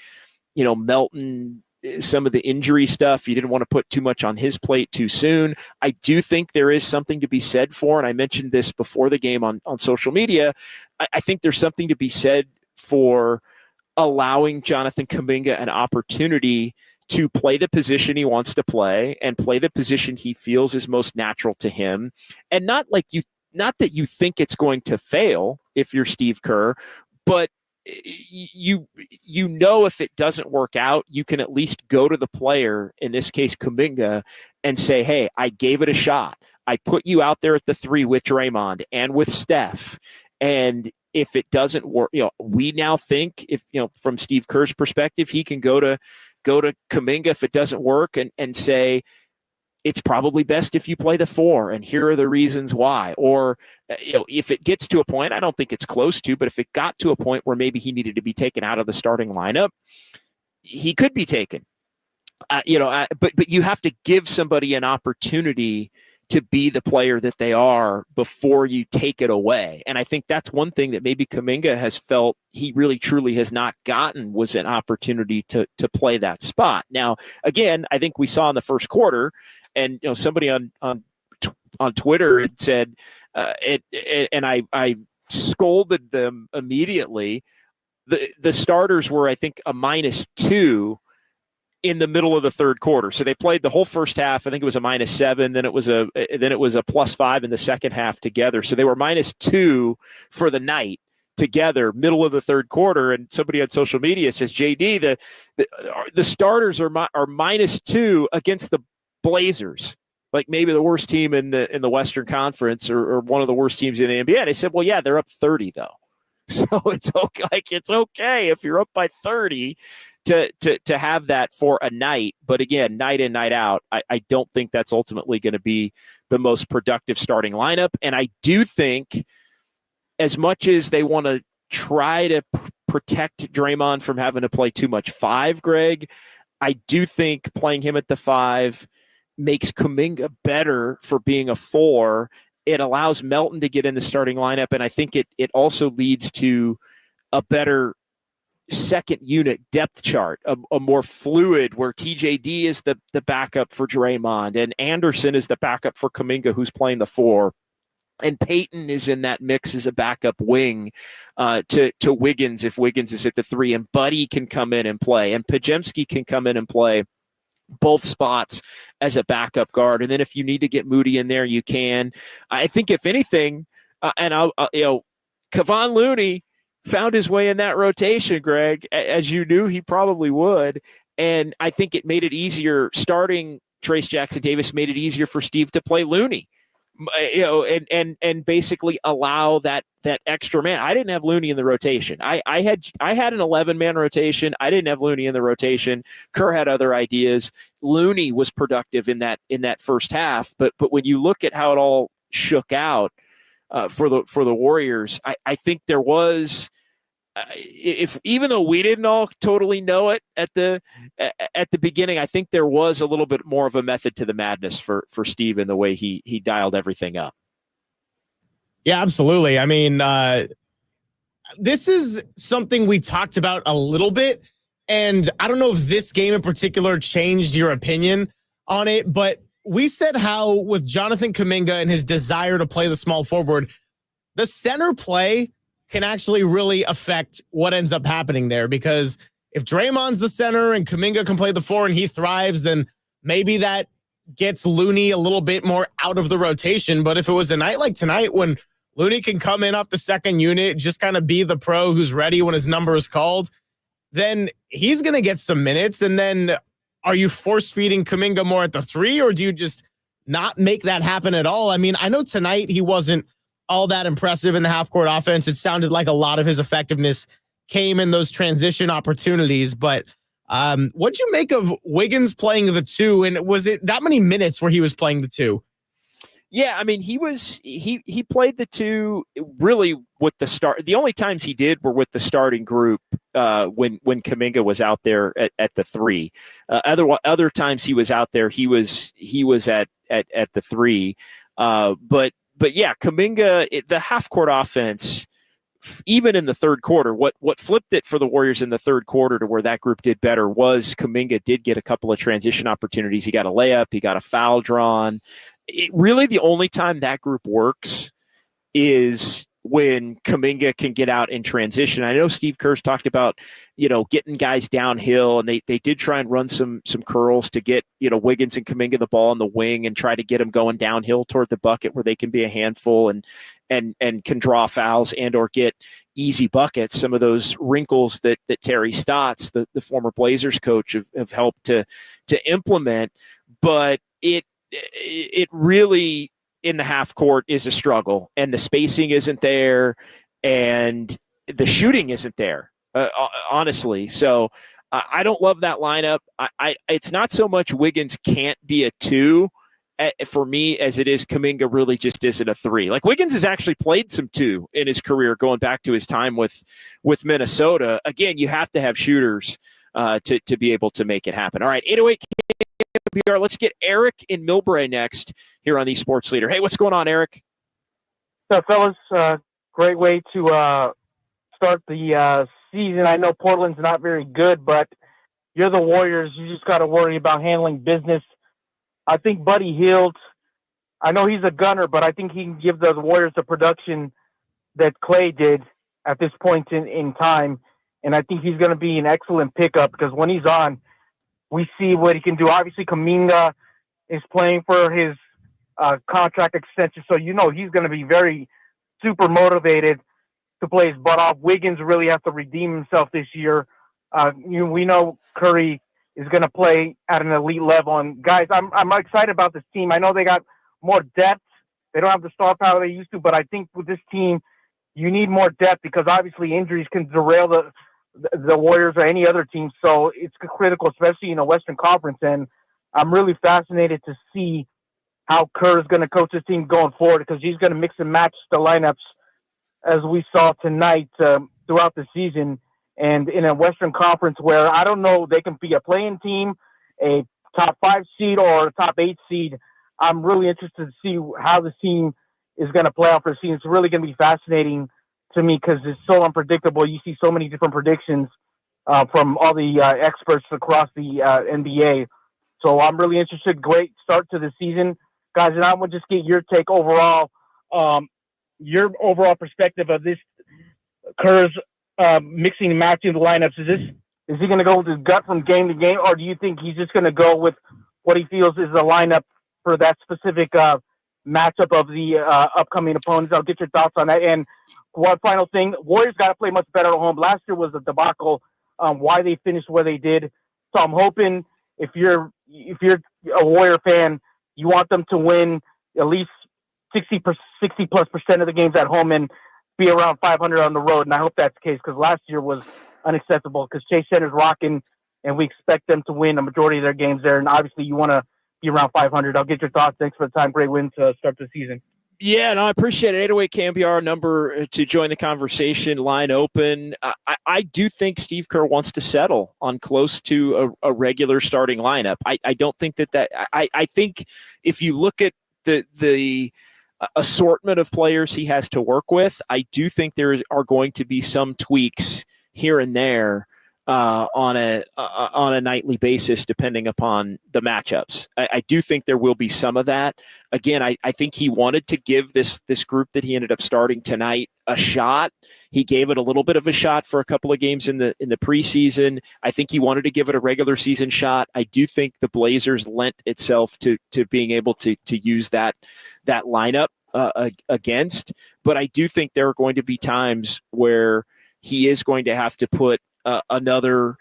Melton, some of the injury stuff, you didn't want to put too much on his plate too soon. I do think there is something to be said for, and I mentioned this before the game on social media, I think there's something to be said for allowing Jonathan Kuminga an opportunity to play the position he wants to play and play the position he feels is most natural to him. And not that you think it's going to fail if you're Steve Kerr, but you if it doesn't work out, you can at least go to the player, in this case Kuminga, and say, hey, I gave it a shot. I put you out there at the 3 with Draymond and with Steph. And if it doesn't work, we now think, if from Steve Kerr's perspective, he can go to Kuminga if it doesn't work and say, it's probably best if you play the 4, and here are the reasons why. Or, if it gets to a point, I don't think it's close to, but if it got to a point where maybe he needed to be taken out of the starting lineup, he could be taken. But you have to give somebody an opportunity to be the player that they are before you take it away. And I think that's one thing that maybe Kuminga has felt he really truly has not gotten, was an opportunity to play that spot. Now, again, I think we saw in the first quarter, and somebody on Twitter had said, and I scolded them immediately. The starters were, I think, a -2 in the middle of the third quarter. So they played the whole first half. I think it was a -7. Then it was a +5 in the second half together. So they were -2 for the night together, middle of the third quarter. And somebody on social media says, JD, the starters are -2 against the Blazers, like maybe the worst team in the Western Conference, or one of the worst teams in the NBA. And I said, well, yeah, they're up 30 though. So it's okay. Like, it's okay if you're up by 30 to have that for a night. But again, night in, night out, I don't think that's ultimately going to be the most productive starting lineup. And I do think, as much as they want to try to protect Draymond from having to play too much 5, Greg, I do think playing him at the 5 makes Kuminga better for being a 4. It allows Melton to get in the starting lineup, and I think it also leads to a better second unit depth chart, a more fluid, where TJD is the backup for Draymond, and Anderson is the backup for Kuminga, who's playing the 4. And Peyton is in that mix as a backup wing to Wiggins if Wiggins is at the 3, and Buddy can come in and play, and Podziemski can come in and play both spots as a backup guard. And then if you need to get Moody in there, you can. I think if anything, Kevon Looney found his way in that rotation, Greg, as you knew he probably would. And I think it made it easier. Starting Trace Jackson-Davis made it easier for Steve to play Looney, and basically allow that extra man. I didn't have Looney in the rotation. I had an 11-man rotation. I didn't have Looney in the rotation. Kerr had other ideas. Looney was productive in that first half, but when you look at how it all shook out for the Warriors, I think there was, even though we didn't all totally know it at the beginning, I think there was a little bit more of a method to the madness for Steve in the way he dialed everything up. Yeah, absolutely. I mean, this is something we talked about a little bit, and I don't know if this game in particular changed your opinion on it, but we said how with Jonathan Kuminga and his desire to play the small forward, the center play can actually really affect what ends up happening there, because if Draymond's the center and Kuminga can play the 4 and he thrives, then maybe that gets Looney a little bit more out of the rotation. But if it was a night like tonight when Looney can come in off the second unit, just kind of be the pro who's ready when his number is called, then he's going to get some minutes. And then are you force-feeding Kuminga more at the 3, or do you just not make that happen at all? I mean, I know tonight he wasn't all that impressive in the half-court offense. It sounded like a lot of his effectiveness came in those transition opportunities. But what'd you make of Wiggins playing the 2? And was it that many minutes where he was playing the 2? Yeah, I mean, he played the 2 really with the start. The only times he did were with the starting group when Kuminga was out there at the 3. Other times he was out there, he was at the 3. But yeah, Kuminga, the half-court offense, even in the third quarter, what flipped it for the Warriors in the third quarter to where that group did better was Kuminga did get a couple of transition opportunities. He got a layup, he got a foul drawn. Really, the only time that group works is when Kuminga can get out in transition. I know Steve Kerr's talked about, getting guys downhill, and they did try and run some curls to get, Wiggins and Kuminga the ball on the wing and try to get them going downhill toward the bucket where they can be a handful and can draw fouls and or get easy buckets. Some of those wrinkles that Terry Stotts, the former Blazers coach, have helped to implement, but it really, in the half court, is a struggle, and the spacing isn't there and the shooting isn't there, honestly. So I don't love that lineup. It's not so much Wiggins can't be a 2 for me as it is Kuminga really just isn't a 3. Like, Wiggins has actually played some 2 in his career, going back to his time with Minnesota. Again, you have to have shooters to be able to make it happen. All right, 808 KNBR. Let's get Eric in Millbrae next here on the Sports Leader. Hey, what's going on, Eric? So, fellas, great way to start the season. I know Portland's not very good, but you're the Warriors. You just got to worry about handling business. I think Buddy Hield, I know he's a gunner, but I think he can give the Warriors the production that Clay did at this point in time. And I think he's going to be an excellent pickup because when he's on, we see what he can do. Obviously, Kuminga is playing for his contract extension, so he's going to be very super motivated to play his butt off. Wiggins really has to redeem himself this year. We know Curry is going to play at an elite level. And guys, I'm excited about this team. I know they got more depth. They don't have the star power they used to, but I think with this team, you need more depth because obviously injuries can derail the Warriors or any other team. So it's critical, especially in a Western Conference. And I'm really fascinated to see how Kerr is going to coach his team going forward because he's going to mix and match the lineups as we saw tonight throughout the season. And in a Western Conference where I don't know, they can be a play-in team, a top 5 seed or a top 8 seed. I'm really interested to see how the team is going to play out for the season. It's really going to be fascinating to me because it's so unpredictable. You see so many different predictions from all the experts across the NBA. So I'm really interested. Great start to the season, guys. And I want to just get your take overall, your overall perspective of this Kerr's mixing and matching the lineups. Is he going to go with his gut from game to game, or do you think he's just going to go with what he feels is the lineup for that specific matchup of the upcoming opponents? I'll get your thoughts on that. And one final thing, Warriors got to play much better at home. Last year was a debacle why they finished where they did. So I'm hoping if you're a Warrior fan, you want them to win at least 60+% of the games at home and be around 500 on the road. And I hope that's the case because last year was unacceptable because Chase Center's rocking and we expect them to win a majority of their games there. And obviously you want to be around 500. I'll get your thoughts. Thanks for the time. Great win to start the season. Yeah, no, I appreciate it. 808 KNBR number to join the conversation, line open. I do think Steve Kerr wants to settle on close to a regular starting lineup. I don't think that I think if you look at the assortment of players he has to work with, I do think there are going to be some tweaks here and there on a nightly basis, depending upon the matchups. I do think there will be some of that. Again, I think he wanted to give this group that he ended up starting tonight a shot. He gave it a little bit of a shot for a couple of games in the preseason. I think he wanted to give it a regular season shot. I do think the Blazers lent itself to being able to use that lineup against. But I do think there are going to be times where he is going to have to put another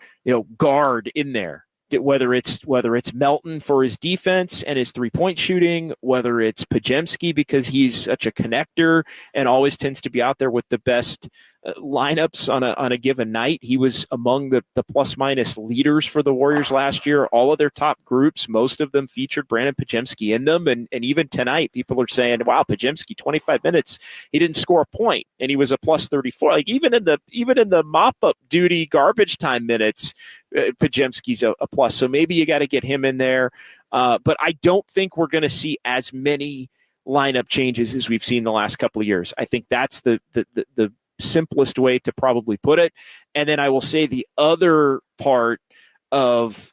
guard in there, whether it's Melton for his defense and his 3-point shooting, whether it's Podziemski because he's such a connector and always tends to be out there with the best lineups on a given night. He was among the plus minus leaders for the Warriors last year. All of their top groups, most of them featured Brandon Podziemski in them. And even tonight, people are saying, wow, Podziemski, 25 minutes, he didn't score a point and he was a plus 34. Like even in the mop-up duty garbage time minutes, Podziemski's a plus. So maybe you got to get him in there. But I don't think we're going to see as many lineup changes as we've seen the last couple of years. I think that's the simplest way to probably put it. And then I will say the other part of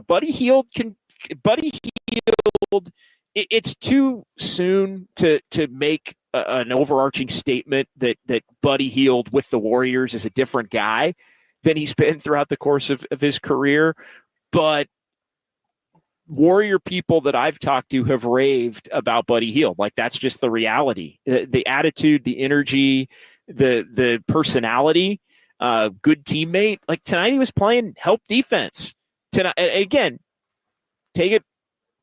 Buddy Hield, it's too soon to make an overarching statement that Buddy Hield with the Warriors is a different guy than he's been throughout the course of his career. But Warrior people that I've talked to have raved about Buddy Hield. Like that's just the reality, the attitude, the energy, the personality, good teammate. Like tonight he was playing help defense. Tonight, again, take it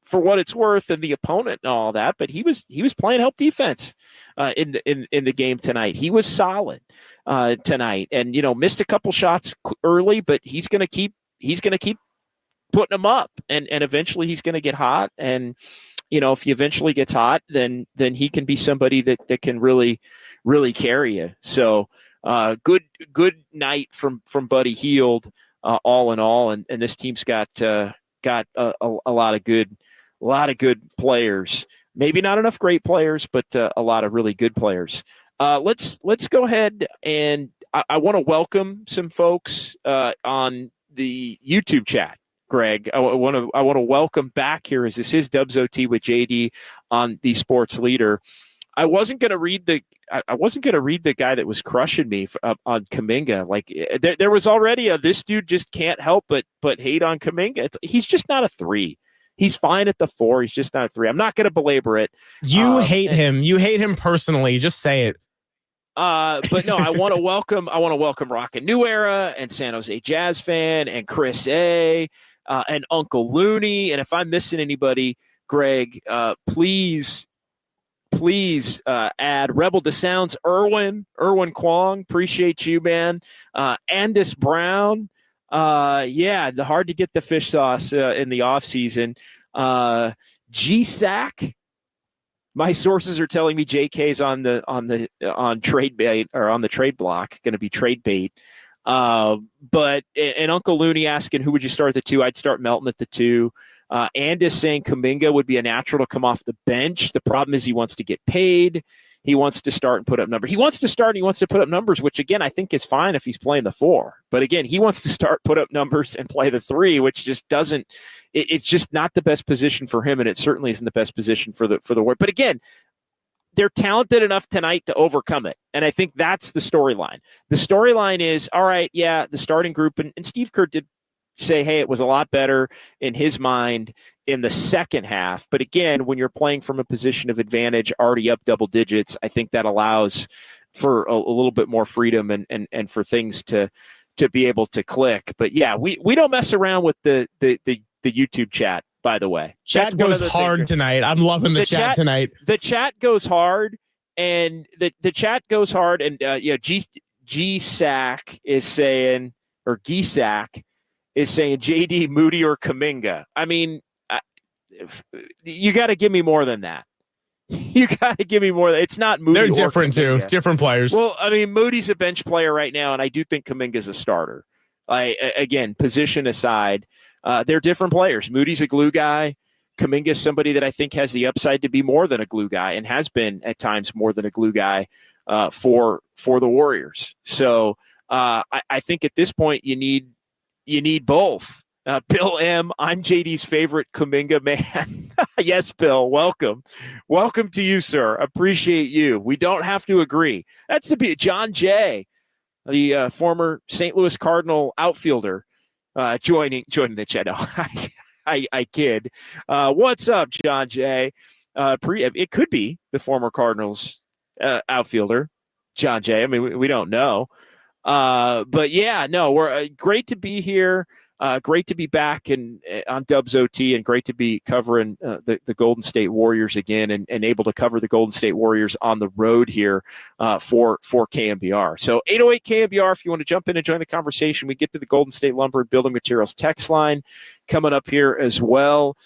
for what it's worth and the opponent and all that, but he was playing help defense in the game tonight. He was solid tonight and missed a couple shots early, but he's going to keep putting them up and eventually he's going to get hot. And, if he eventually gets hot, then he can be somebody that can really, really carry you. So good night from Buddy Hield all in all. And this team's got a lot of good players, maybe not enough great players, but a lot of really good players. Let's go ahead and I want to welcome some folks on the YouTube chat. Greg, I want to welcome back here as this is Dubs OT with JD on the Sports Leader. I wasn't going to read the guy that was crushing me on Kuminga. Like there was already this dude just can't help but hate on Kuminga. He's just not a 3. He's fine at the 4. He's just not a 3. I'm not going to belabor it. You hate him. You hate him personally. Just say it. But no, I want to welcome Rockin' New Era and San Jose Jazz fan and Chris A. And Uncle Looney. And if I'm missing anybody, Greg, please please add Rebel to Sounds, Erwin Kwong. Appreciate you, man. Andis Brown. Hard to get the fish sauce in the off season. GSAC. My sources are telling me JK's on trade bait or on the trade block, going to be trade bait. But Uncle Looney asking who would you start at the 2? I'd start Melton at the 2. Andis saying Kuminga would be a natural to come off the bench. The problem is he wants to get paid. He wants to start and put up numbers. He wants to start and he wants to put up numbers, which, again, I think is fine if he's playing the 4. But, again, he wants to start, put up numbers, and play the 3, which just doesn't – it's just not the best position for him, and it certainly isn't the best position for the Warriors. But, again, they're talented enough tonight to overcome it, and I think that's the storyline. The storyline is, all right, yeah, the starting group, and Steve Kerr did say, hey, it was a lot better in his mind in the second half. But again, when you're playing from a position of advantage, already up double digits, I think that allows for a little bit more freedom and for things to be able to click. But yeah, we don't mess around with the YouTube chat, by the way. Chat goes hard tonight. I'm loving the chat tonight. The chat goes hard, and the chat goes hard, and GSAC is saying, or GSAC is saying JD, Moody, or Kuminga. I mean, you got to give me more than that. You got to give me more. It's not Moody. They're different too. Different players. Well, I mean, Moody's a bench player right now, and I do think Kuminga's a starter. Again, position aside, they're different players. Moody's a glue guy. Kuminga's somebody that I think has the upside to be more than a glue guy, and has been at times more than a glue guy for the Warriors. So I think at this point you need both. Bill M., I'm JD's favorite Kuminga man. Yes, Bill, welcome. Welcome to you, sir. Appreciate you. We don't have to agree. That's to be John Jay, the former St. Louis Cardinal outfielder, joining the chat. No, I kid. What's up, John Jay? It could be the former Cardinals outfielder, John Jay. I mean, we don't know. But yeah, no, we're great to be here. Great to be back on Dubs OT, and great to be covering the Golden State Warriors again, and able to cover the Golden State Warriors on the road here for KNBR. So 808 KNBR, if you want to jump in and join the conversation. We get to the Golden State Lumber and Building Materials text line coming up here as well.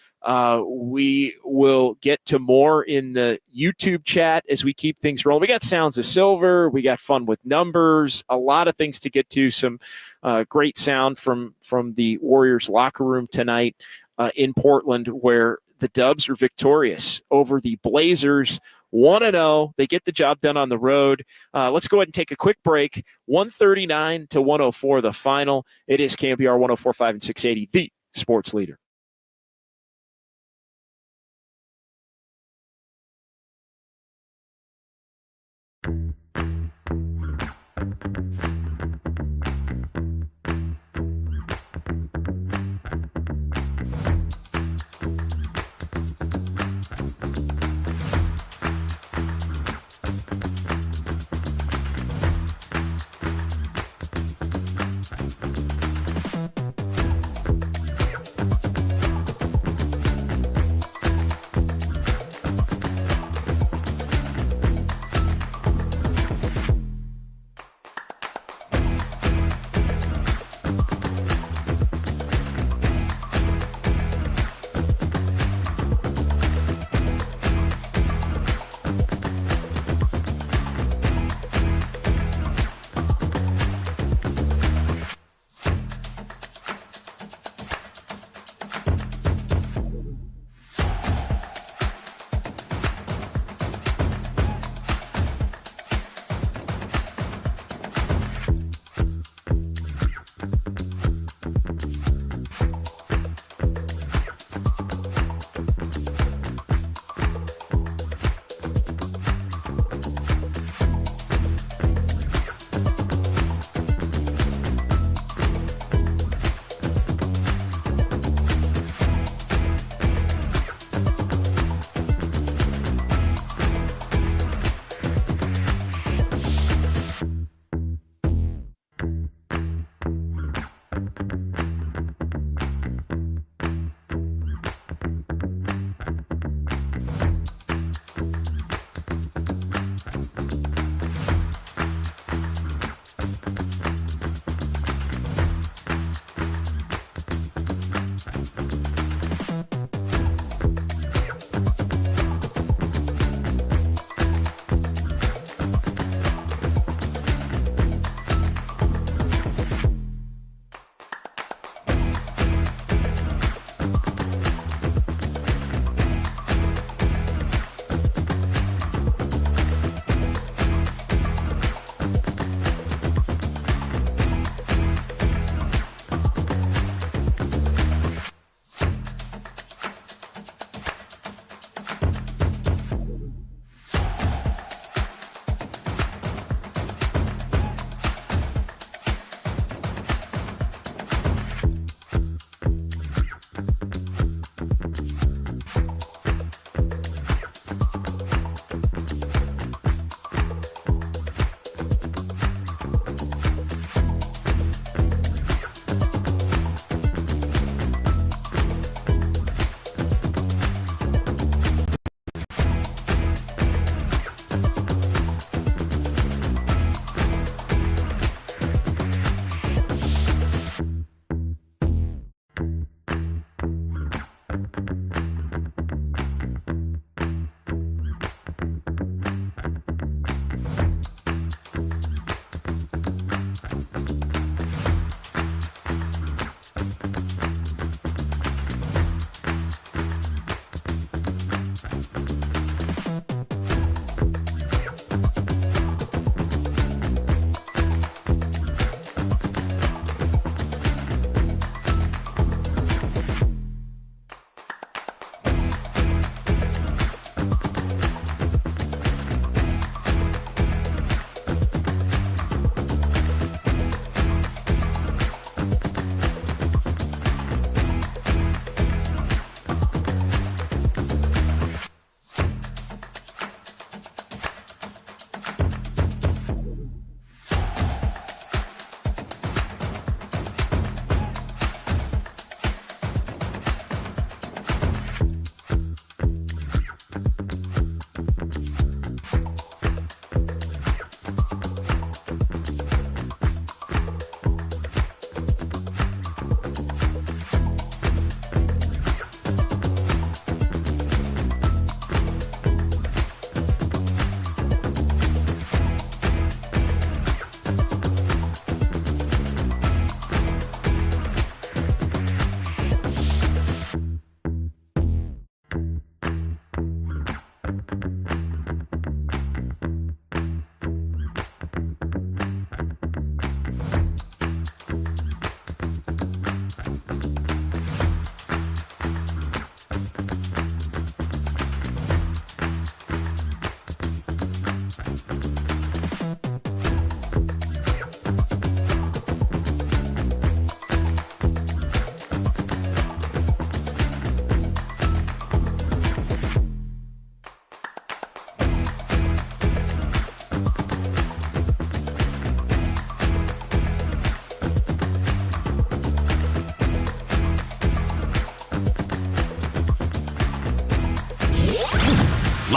We will get to more in the YouTube chat as we keep things rolling. We got Sounds of Silver. We got Fun with Numbers. A lot of things to get to. Some great sound from the Warriors locker room tonight in Portland, where the Dubs are victorious over the Blazers. 1-0. They get the job done on the road. Let's go ahead and take a quick break. 139-104 the final. It is KNBR 104.5 and 680, the sports leader.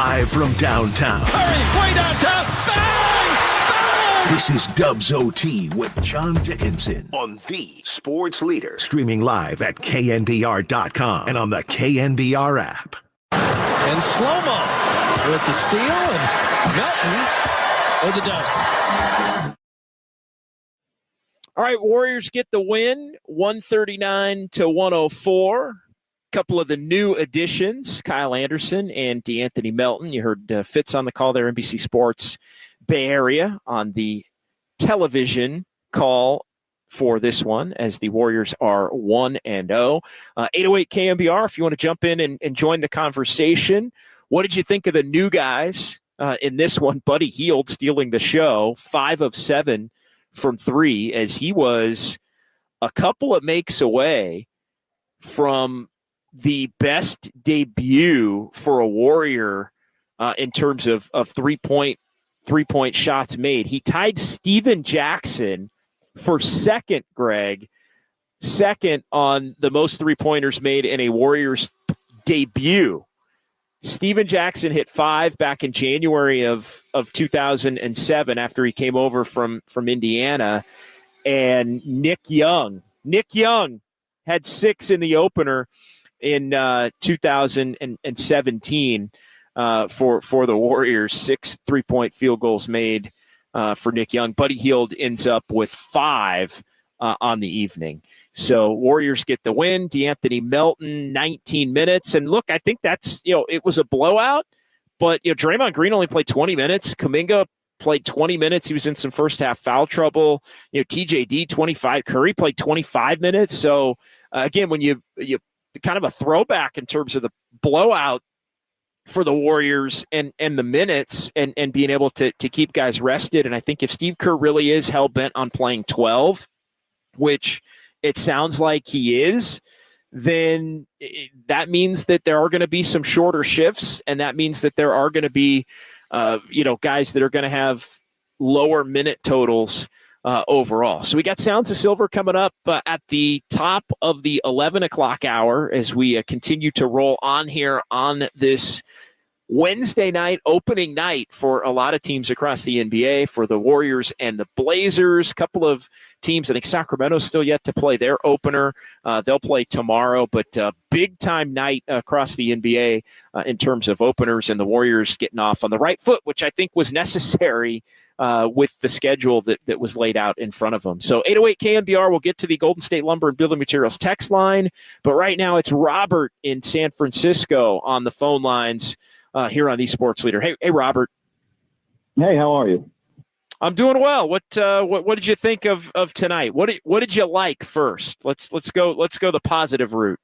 live from downtown. Hurry, way downtown. Bang! Bang! This is Dubs OT with John Dickinson on the Sports Leader, streaming live at KNBR.com and on the KNBR app. And slow-mo with the steal, and Melton with the dunk. All right, Warriors get the win, 139-104. Couple of the new additions, Kyle Anderson and DeAnthony Melton. You heard Fitz on the call there, NBC Sports Bay Area on the television call for this one, as the Warriors are 1-0. 808 KNBR, if you want to jump in and join the conversation. What did you think of the new guys in this one? Buddy Hield stealing the show, 5 of 7 from 3, as he was a couple of makes away from the best debut for a Warrior in terms of three-point shots made. He tied Steven Jackson for second, Greg, second on the most three-pointers made in a Warriors debut. Steven Jackson hit 5 back in January of 2007 after he came over from Indiana. And Nick Young had 6 in the opener in 2017 for the Warriors. 6 3-point field goals made for Nick Young. Buddy Hield ends up with 5 on the evening. So Warriors get the win. DeAnthony Melton, 19 minutes. And look, I think that's, it was a blowout, but, Draymond Green only played 20 minutes. Kuminga played 20 minutes. He was in some first half foul trouble. TJD, 25. Curry played 25 minutes. So again, when you kind of a throwback in terms of the blowout for the Warriors and the minutes and being able to keep guys rested. And I think if Steve Kerr really is hell-bent on playing 12, which it sounds like he is, then that means that there are going to be some shorter shifts, and that means that there are going to be, guys that are going to have lower minute totals overall. So we got Sounds of Silver coming up at the top of the 11 o'clock hour as we continue to roll on here on this Wednesday night, opening night for a lot of teams across the NBA, for the Warriors and the Blazers. Couple of teams, I think Sacramento's still yet to play their opener. They'll play tomorrow, but big-time night across the NBA in terms of openers, and the Warriors getting off on the right foot, which I think was necessary with the schedule that was laid out in front of them. So 808 KNBR, we'll get to the Golden State Lumber and Building Materials text line, but right now it's Robert in San Francisco on the phone lines here on the Sports Leader. Hey, Robert. Hey, how are you? I'm doing well. What did you think of tonight? What did you like first? Let's go the positive route.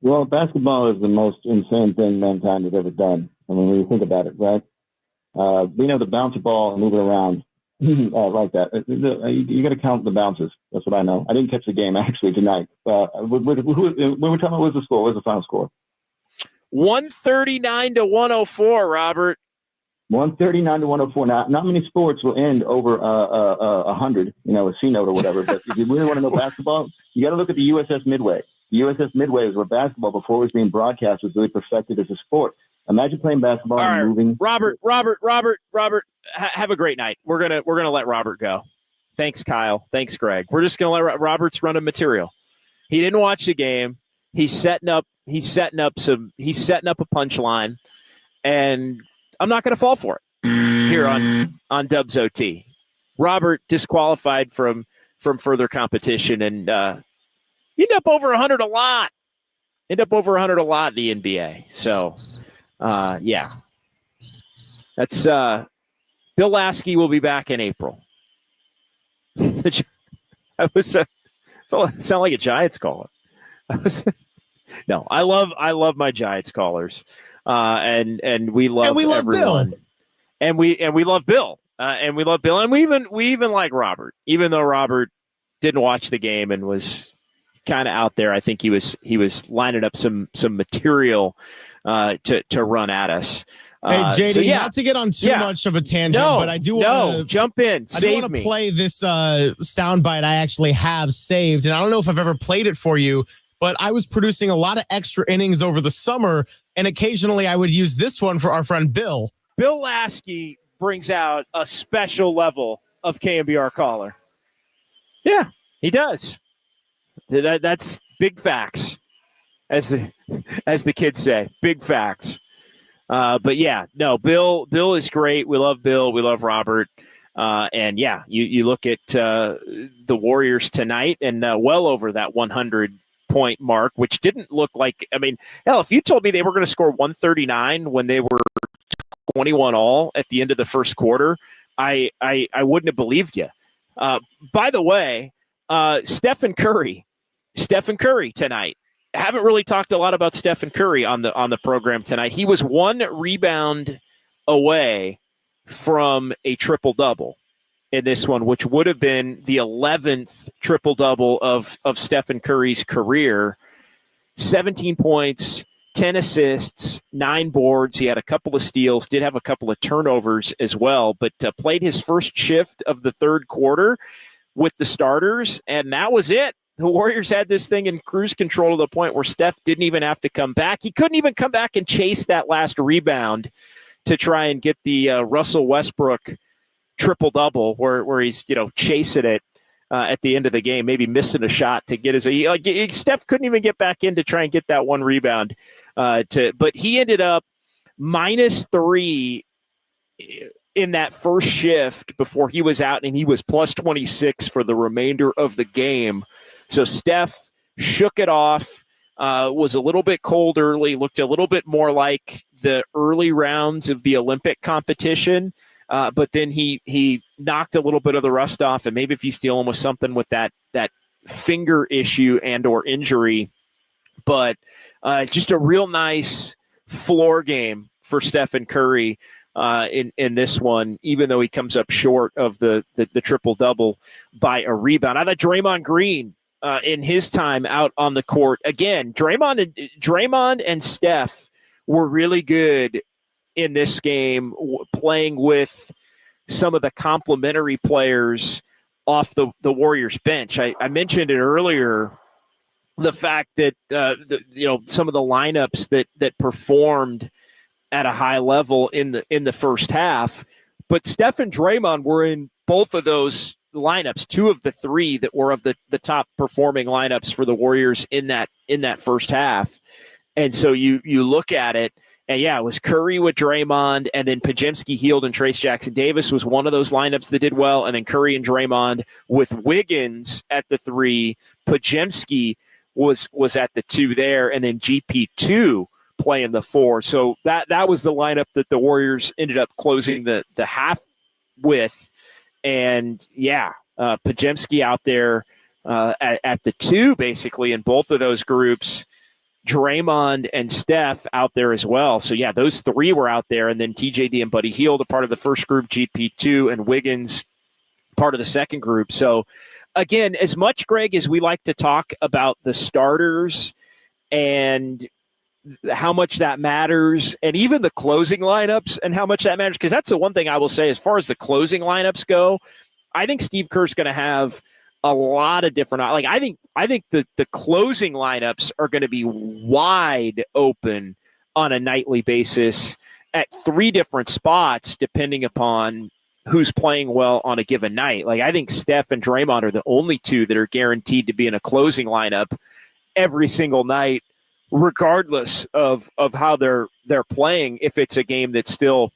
Well, basketball is the most insane thing mankind has ever done. I mean, when you think about it, right? Being able to bounce a ball and move it around like that. You got to count the bounces. That's what I know. I didn't catch the game actually tonight. When we're talking about what's the score? What's the final score? 139-104, Robert. 139-104. Now, not many sports will end over 100, a C note or whatever. But if you really want to know basketball, you got to look at the USS Midway. The USS Midway is where basketball, before it was being broadcast, was really perfected as a sport. Imagine playing basketball and moving. Robert, have a great night. We're gonna let Robert go. Thanks, Kyle. Thanks, Greg. We're just gonna let Robert's run of material. He didn't watch the game. He's setting up a punchline, and I'm not going to fall for it here on Dubs OT. Robert disqualified from further competition, and you end up over 100 a lot. In the NBA. So, yeah, that's Bill Lasky will be back in April. I sound like a Giants caller. No, I love my Giants callers, and we love everyone, Bill. and we love Bill, and we even like Robert, even though Robert didn't watch the game and was kind of out there. I think he was lining up some material to run at us. Hey, JD, not to get on too much of a tangent, but I do want to jump in. I do want to play this soundbite I actually have saved, and I don't know if I've ever played it for you. but I was producing a lot of extra innings over the summer, and occasionally I would use this one for our friend Bill. Bill Lasky brings out a special level of KNBR caller. Yeah, he does. That's big facts, as the kids say. Big facts. But yeah, no, Bill is great. We love Bill. We love Robert. And yeah, you look at the Warriors tonight and well over that 100-point mark, which didn't look like, I mean, hell, if you told me they were going to score 139 when they were 21 all at the end of the first quarter, I wouldn't have believed you. By the way, Stephen Curry tonight. Haven't really talked a lot about Stephen Curry on the program tonight. He was one rebound away from a triple-double in this one, which would have been the 11th triple-double of Stephen Curry's career. 17 points, 10 assists, 9 boards. He had a couple of steals, did have a couple of turnovers as well, but played his first shift of the third quarter with the starters, and that was it. The Warriors had this thing in cruise control to the point where Steph didn't even have to come back. He couldn't even come back and chase that last rebound to try and get the Russell Westbrook triple-double where he's, chasing it at the end of the game, maybe missing a shot to get Steph couldn't even get back in to try and get that one rebound. But he ended up -3 in that first shift before he was out, and he was plus 26 for the remainder of the game. So Steph shook it off, was a little bit cold early, looked a little bit more like the early rounds of the Olympic competition, but then he knocked a little bit of the rust off, and maybe if he's dealing with something with that finger issue and or injury. But just a real nice floor game for Stephen Curry in this one, even though he comes up short of the triple-double by a rebound. I thought Draymond Green in his time out on the court. Again, Draymond and Steph were really good in this game, playing with some of the complementary players off the Warriors bench. I mentioned it earlier, the fact that some of the lineups that performed at a high level in the first half, but Steph and Draymond were in both of those lineups, 2 of the 3 that were of the top performing lineups for the Warriors in that first half. And so you look at it, and yeah, it was Curry with Draymond, and then Podziemski, Hield, and Trace Jackson-Davis was one of those lineups that did well, and then Curry and Draymond with Wiggins at the 3, Podziemski was at the 2 there, and then GP2 playing the 4. So that was the lineup that the Warriors ended up closing the half with. And yeah, Podziemski out there at the 2, basically, in both of those groups. Draymond and Steph out there as well. So yeah, those 3 were out there, and then TJD and Buddy Hield a part of the first group, GP2 and Wiggins part of the second group. So again, as much, Greg, as we like to talk about the starters and how much that matters, and even the closing lineups and how much that matters, because that's the one thing I will say as far as the closing lineups go, I think Steve Kerr's going to have a lot of different, like I think the closing lineups are going to be wide open on a nightly basis at 3 different spots, depending upon who's playing well on a given night. Like I think Steph and Draymond are the only 2 that are guaranteed to be in a closing lineup every single night, regardless of how they're playing, if it's a game that's still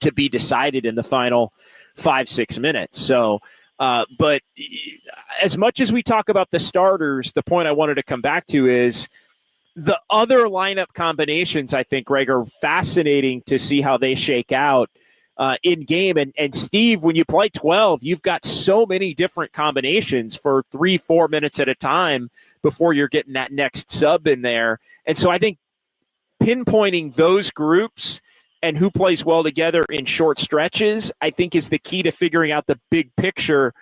to be decided in the final 5-6 minutes. So, but as much as we talk about the starters, the point I wanted to come back to is the other lineup combinations, I think, Greg, are fascinating to see how they shake out in game. And Steve, when you play 12, you've got so many different combinations for 3-4 minutes at a time before you're getting that next sub in there. And so I think pinpointing those groups and who plays well together in short stretches, I think, is the key to figuring out the big picture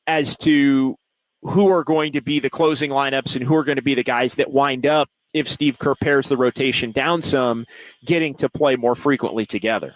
as to who are going to be the closing lineups and who are going to be the guys that wind up, if Steve Kerr pares the rotation down some, getting to play more frequently together.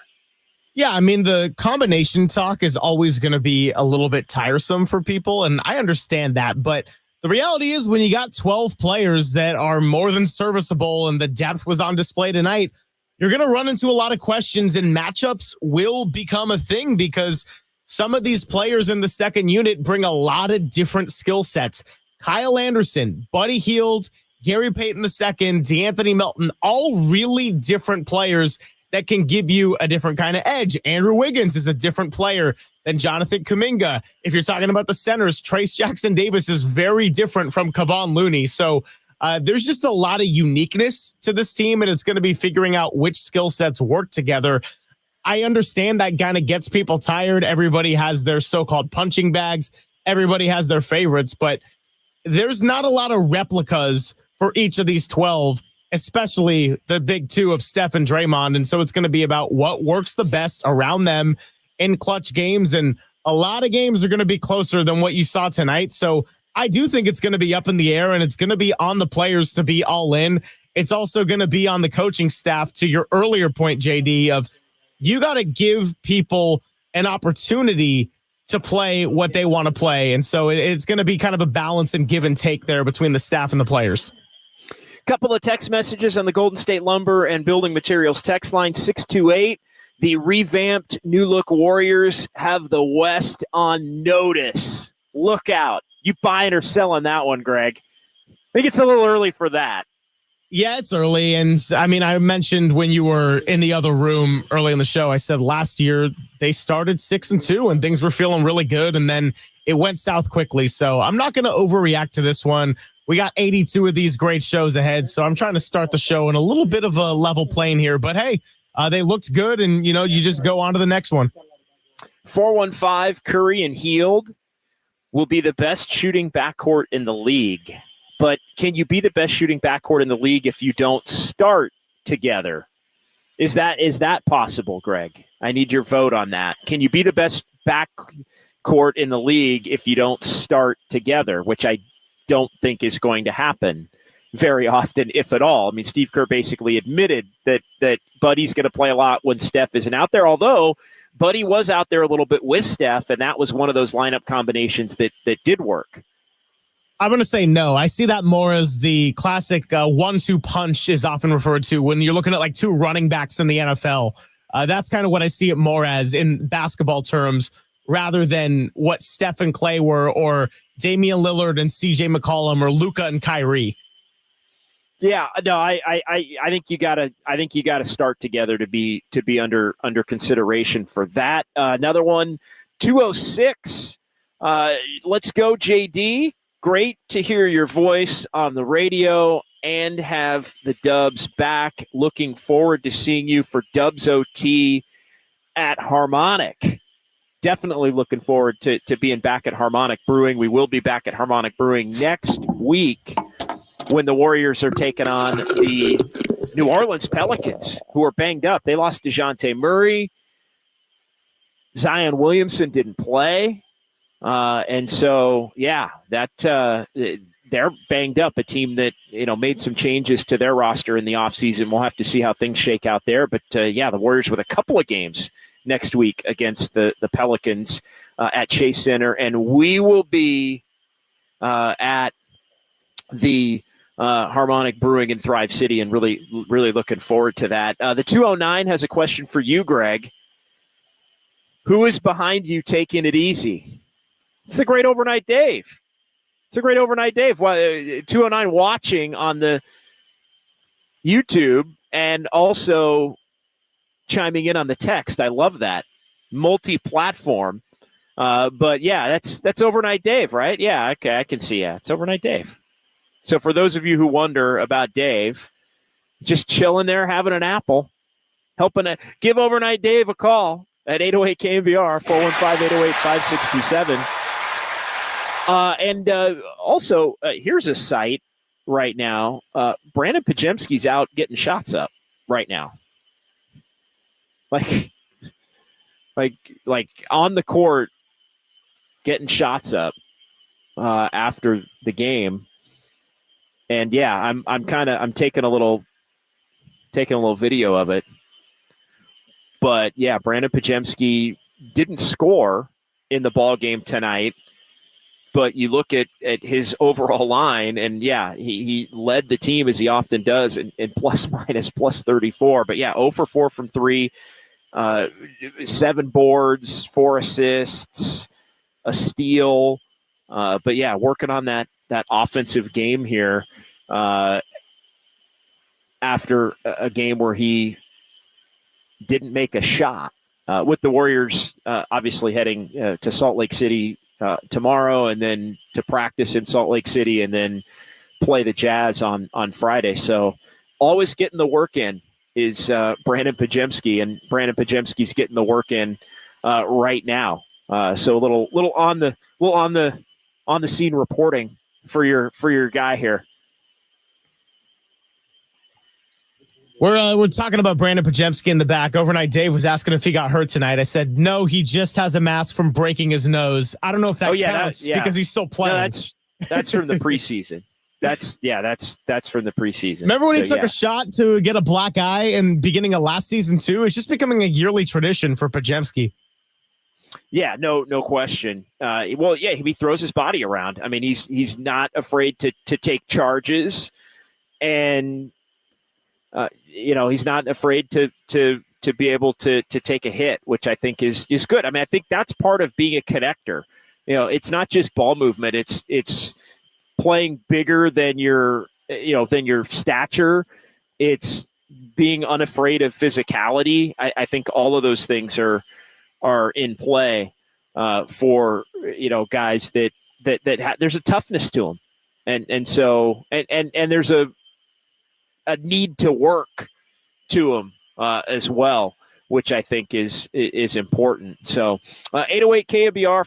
Yeah, I mean, the combination talk is always going to be a little bit tiresome for people, and I understand that, but the reality is when you got 12 players that are more than serviceable and the depth was on display tonight, you're going to run into a lot of questions, and matchups will become a thing because some of these players in the second unit bring a lot of different skill sets. Kyle Anderson, Buddy Hield, Gary Payton II, DeAnthony Melton, all really different players that can give you a different kind of edge. Andrew Wiggins is a different player than Jonathan Kuminga. If you're talking about the centers, Trace Jackson Davis is very different from Kevon Looney. So there's just a lot of uniqueness to this team, and it's going to be figuring out which skill sets work together. I understand that kind of gets people tired. Everybody has their so-called punching bags. Everybody has their favorites, but there's not a lot of replicas for each of these 12, especially the big two of Steph and Draymond. And so it's going to be about what works the best around them in clutch games. And a lot of games are going to be closer than what you saw tonight. So I do think it's going to be up in the air, and it's going to be on the players to be all in. It's also going to be on the coaching staff, to your earlier point, JD, of you got to give people an opportunity to play what they want to play. And so it's going to be kind of a balance and give and take there between the staff and the players. Couple of text messages on the Golden State Lumber and Building Materials text line 628. The revamped New Look Warriors have the West on notice. Look out. You buying or selling that one, Greg? I think it's a little early for that. Yeah, it's early. And I mean, I mentioned when you were in the other room early in the show, I said last year they started 6-2 and things were feeling really good. And then it went south quickly. So I'm not going to overreact to this one. We got 82 of these great shows ahead. So I'm trying to start the show in a little bit of a level plane here. But hey, they looked good. And, you know, you just go on to the next one. 415 Curry and Hield will be the best shooting backcourt in the league. But can you be the best shooting backcourt in the league if you don't start together? Is that possible, Greg? I need your vote on that. Can you be the best backcourt in the league if you don't start together, which I don't think is going to happen very often, if at all. I mean, Steve Kerr basically admitted that Buddy's going to play a lot when Steph isn't out there, although Buddy was out there a little bit with Steph, and that was one of those lineup combinations that did work. I'm going to say no. I see that more as the classic 1-2 punch is often referred to when you're looking at like two running backs in the NFL. That's kind of what I see it more as in basketball terms, rather than what Steph and Clay were, or Damian Lillard and CJ McCollum, or Luka and Kyrie. Yeah, no, I think you gotta start together to be under consideration for that. Another one, 206. Let's go, JD. Great to hear your voice on the radio and have the Dubs back. Looking forward to seeing you for Dubs OT at Harmonic. Definitely looking forward to being back at Harmonic Brewing. We will be back at Harmonic Brewing next week when the Warriors are taking on the New Orleans Pelicans, who are banged up. They lost DeJounte Murray. Zion Williamson didn't play. And so, yeah, they're banged up, a team that, made some changes to their roster in the offseason. We'll have to see how things shake out there. But, the Warriors with a couple of games next week against the Pelicans at Chase Center. And we will be at the Harmonic Brewing in Thrive City, and really, really looking forward to that. The 209 has a question for you, Greg. Who is behind you taking it easy? It's a great overnight Dave. 209 watching on the YouTube and also chiming in on the text. I love that. Multi-platform. But yeah, that's overnight Dave, right? Yeah, okay, I can see that. It's overnight Dave. So for those of you who wonder about Dave, just chilling there, having an apple, give overnight Dave a call at 808 KNBR, 415-808-5627. And also, here's a site right now. Brandon Pajemski's out getting shots up right now. Like on the court, getting shots up after the game. And yeah, I'm taking a little video of it. But yeah, Brandon Pajemski didn't score in the ball game tonight. But you look at his overall line, and he led the team as he often does in plus 34. But 0 for 4 from 3, 7 boards, 4 assists, a steal. But working on that offensive game here after a game where he didn't make a shot. With the Warriors obviously heading to Salt Lake City tomorrow, and then to practice in Salt Lake City, and then play the Jazz on Friday. So always getting the work in is Brandon Podziemski, and Brandon Podziemski's getting the work in right now. So a little on the scene reporting for your guy here. We're talking about Brandon Podziemski in the back. Overnight Dave was asking if he got hurt tonight. I said, no, he just has a mask from breaking his nose. I don't know if that counts because he's still playing. No, that's from the preseason. That's from the preseason. Remember when he took a shot to get a black eye in beginning of last season too? It's just becoming a yearly tradition for Podziemski. Yeah, no question. He throws his body around. I mean, he's not afraid to take charges, and he's not afraid to be able to take a hit, which I think is good. I mean, I think that's part of being a connector. It's not just ball movement. It's playing bigger than your stature. It's being unafraid of physicality. I think all of those things are in play for guys that there's a toughness to them, and so there's a need to work to them as well, which I think is important. So 808 KNBR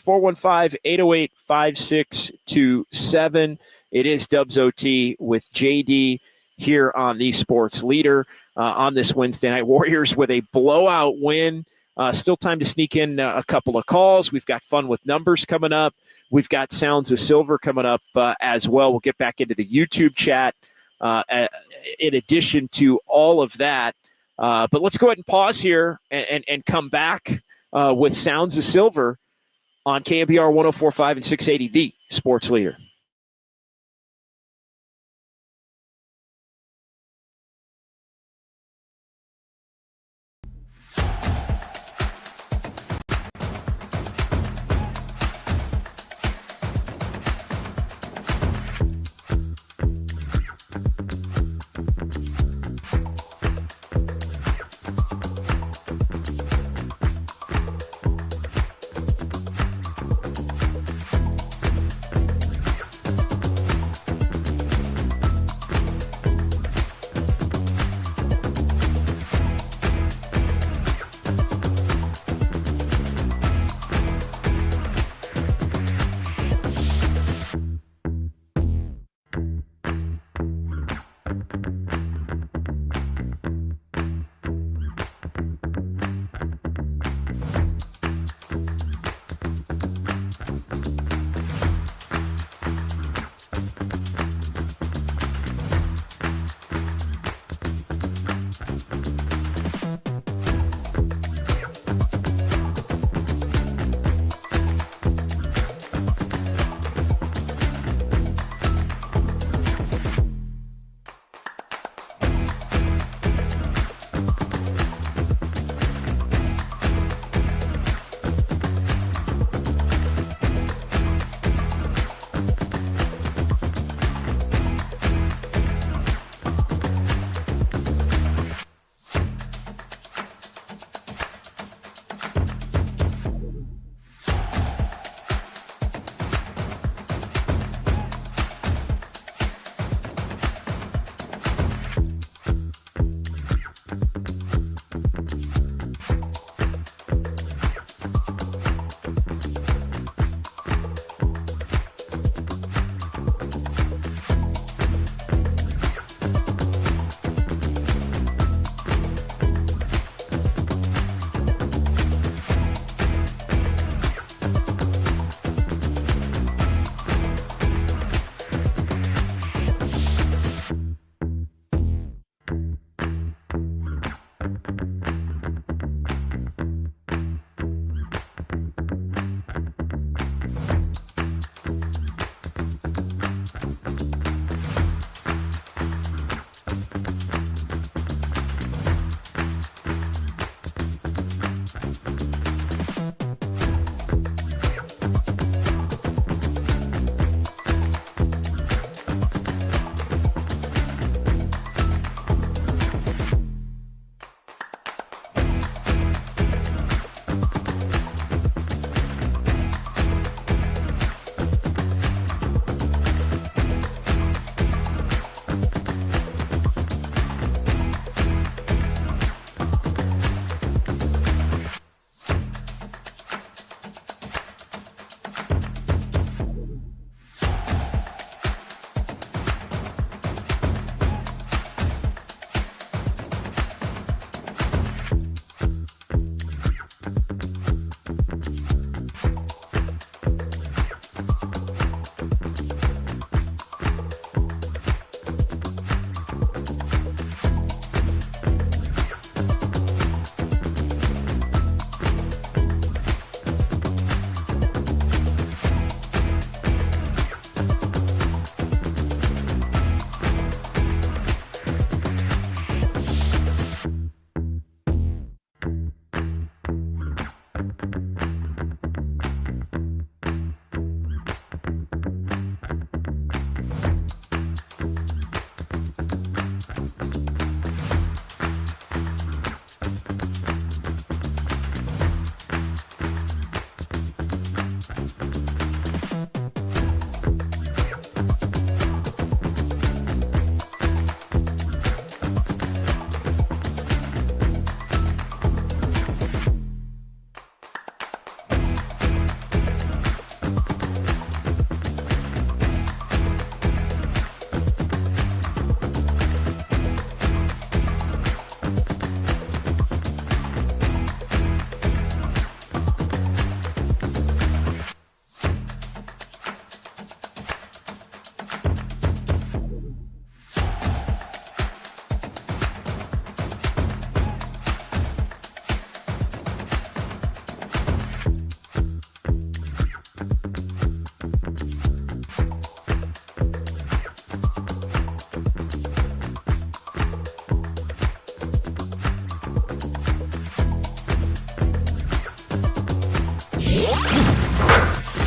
415-808-5627. It is Dubs OT with JD here on the Sports Leader on this Wednesday night. Warriors with a blowout win. Still time to sneak in a couple of calls. We've got fun with numbers coming up. We've got Sounds of Silver coming up as well. We'll get back into the YouTube chat in addition to all of that. But let's go ahead and pause here and come back with Sounds of Silver on KNBR 104.5 and 680, the Sports Leader.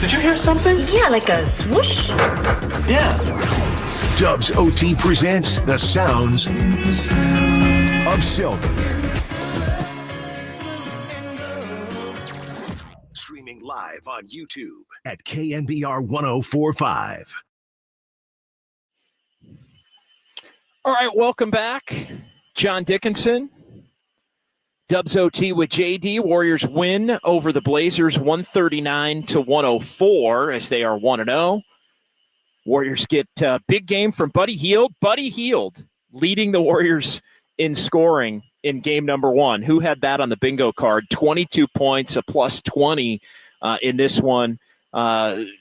Did you hear something? Yeah, like a swoosh. Yeah. Dubs OT presents the sounds of silver. Streaming live on YouTube at KNBR 1045. All right, welcome back. John Dickinson, Dubs OT with JD. Warriors win over the Blazers 139-104 as they are 1-0. Warriors get a big game from Buddy Hield. Buddy Hield leading the Warriors in scoring in game number one. Who had that on the bingo card? 22 points, a plus 20 in this one.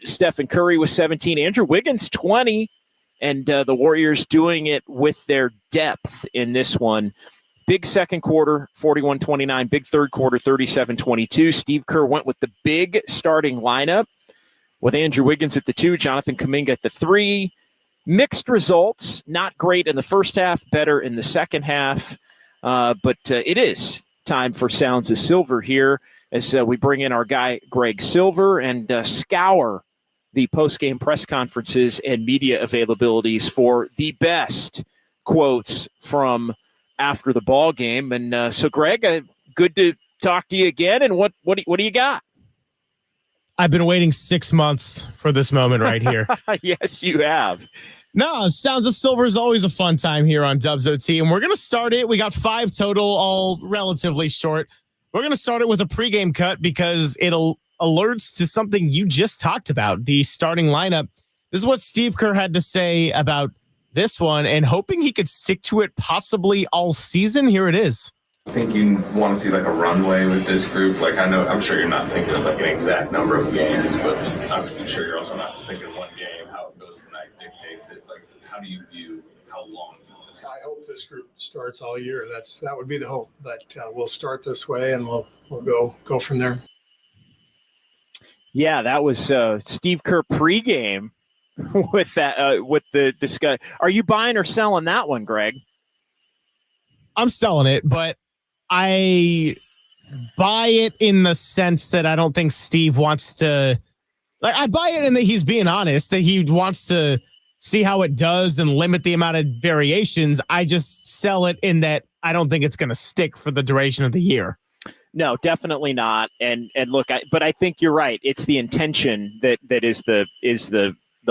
Stephen Curry was 17. Andrew Wiggins, 20. And the Warriors doing it with their depth in this one. Big second quarter, 41-29. Big third quarter, 37-22. Steve Kerr went with the big starting lineup with Andrew Wiggins at the 2, Jonathan Kuminga at the 3. Mixed results, not great in the first half, better in the second half. But it is time for Sounds of Silver here as we bring in our guy, Greg Silver, and scour the post-game press conferences and media availabilities for the best quotes from after the ball game. And so, Greg, good to talk to you again. And what do you got? I've been waiting 6 months for this moment right here. Yes, you have. No, Sounds of Silver is always a fun time here on Dubs OT, and we're going to start it. We got 5 total, all relatively short. We're going to start it with a pregame cut because it'll alerts to something you just talked about, the starting lineup. This is what Steve Kerr had to say about this one, and hoping he could stick to it possibly all season. Here it is. I think you want to see like a runway with this group. Like I'm sure you're not thinking of like an exact number of games, but I'm sure you're also not just thinking one game. How it goes tonight dictates it. Like, how do you view how long you want to see? I hope this group starts all year. That would be the hope. But we'll start this way and we'll go from there. Yeah, that was Steve Kerr pregame with that with the discuss. Are you buying or selling that one, Greg? I'm selling it, but I buy it in the sense that I don't think Steve wants to. Like, I buy it in that he's being honest, that he wants to see how it does and limit the amount of variations. I just sell it in that I don't think it's going to stick for the duration of the year. No, definitely not. And look, but I think you're right. It's the intention that is the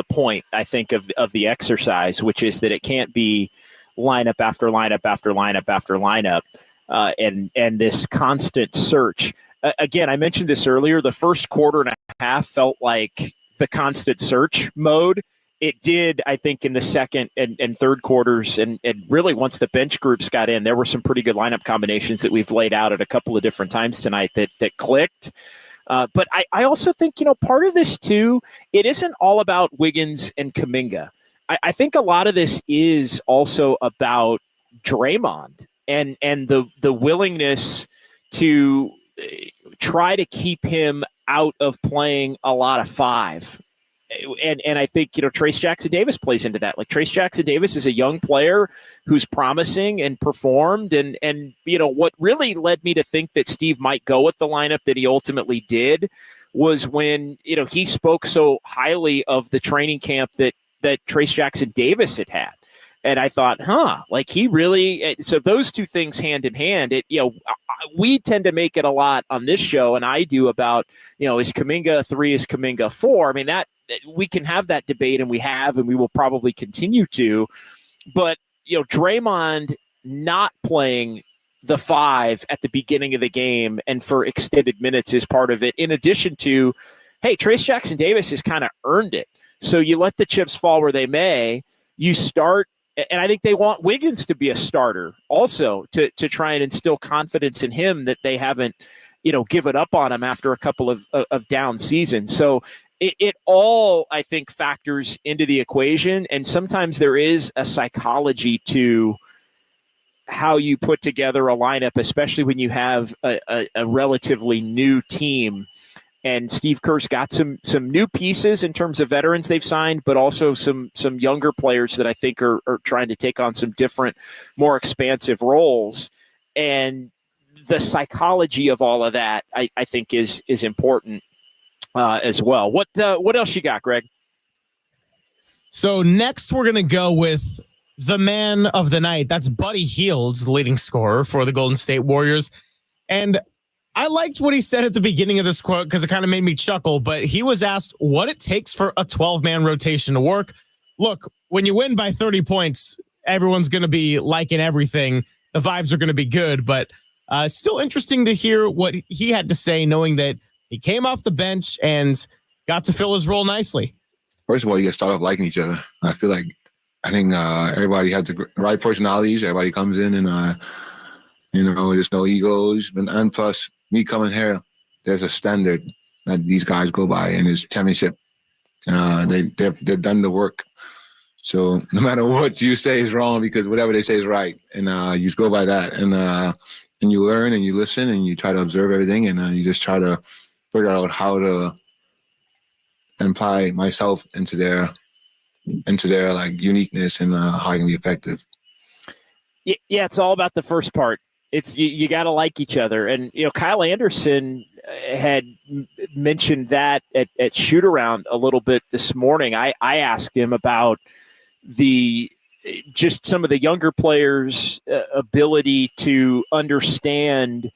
point, I think, of the exercise, which is that it can't be lineup after lineup after lineup after lineup, and this constant search. Again, I mentioned this earlier. The first quarter and a half felt like the constant search mode. It did, I think, in the second and third quarters, and really once the bench groups got in, there were some pretty good lineup combinations that we've laid out at a couple of different times tonight that clicked. But I also think, part of this too, it isn't all about Wiggins and Kuminga. I think a lot of this is also about Draymond and the willingness to try to keep him out of playing a lot of 5. And I think, Trayce Jackson-Davis plays into that. Like, Trayce Jackson-Davis is a young player who's promising and performed. And what really led me to think that Steve might go with the lineup that he ultimately did was when, he spoke so highly of the training camp that Trayce Jackson-Davis had. And I thought, like, he really – so those two things hand in hand, we tend to make it a lot on this show, and I do, about, is Kuminga 3, is Kuminga 4? I mean, that we can have that debate, and we have, and we will probably continue to. But, Draymond not playing the 5 at the beginning of the game and for extended minutes is part of it, in addition to, hey, Trayce Jackson-Davis has kind of earned it. So you let the chips fall where they may. You start, and I think they want Wiggins to be a starter also to try and instill confidence in him that they haven't, given up on him after a couple of down seasons. So it all, I think, factors into the equation. And sometimes there is a psychology to how you put together a lineup, especially when you have a relatively new team. And Steve Kerr's got some new pieces in terms of veterans they've signed, but also some younger players that I think are trying to take on some different, more expansive roles. And the psychology of all of that, I think, is important. as well. What else you got, Greg? So next we're going to go with the man of the night. That's Buddy Hield, the leading scorer for the Golden State Warriors. And I liked what he said at the beginning of this quote because it kind of made me chuckle, but he was asked what it takes for a 12-man rotation to work. Look, when you win by 30 points, everyone's going to be liking everything. The vibes are going to be good, but still interesting to hear what he had to say, knowing that he came off the bench and got to fill his role nicely. First of all, you got to start off liking each other. I think everybody has the right personalities. Everybody comes in and, there's no egos. And plus, me coming here, there's a standard that these guys go by, and it's championship. They've done the work. So no matter what you say is wrong, because whatever they say is right, and you just go by that, and you learn and you listen and you try to observe everything, and you just try to figure out how to apply myself into their like uniqueness and how I can be effective. Yeah, it's all about the first part. It's you got to like each other, and Kyle Anderson had mentioned that at shoot around a little bit this morning. I asked him about just some of the younger players' ability to understand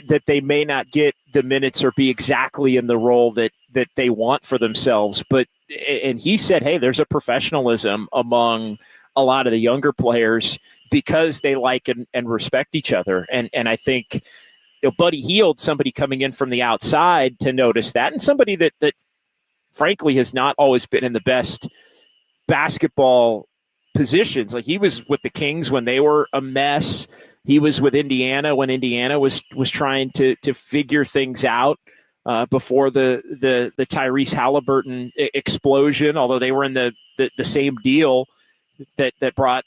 that they may not get the minutes or be exactly in the role that they want for themselves. And he said, hey, there's a professionalism among a lot of the younger players because they like and respect each other. And I think Buddy Hield, somebody coming in from the outside to notice that, and somebody that frankly has not always been in the best basketball positions. Like he was with the Kings when they were a mess. He was with Indiana when Indiana was trying to figure things out before the Tyrese Halliburton explosion, although they were in the same deal that brought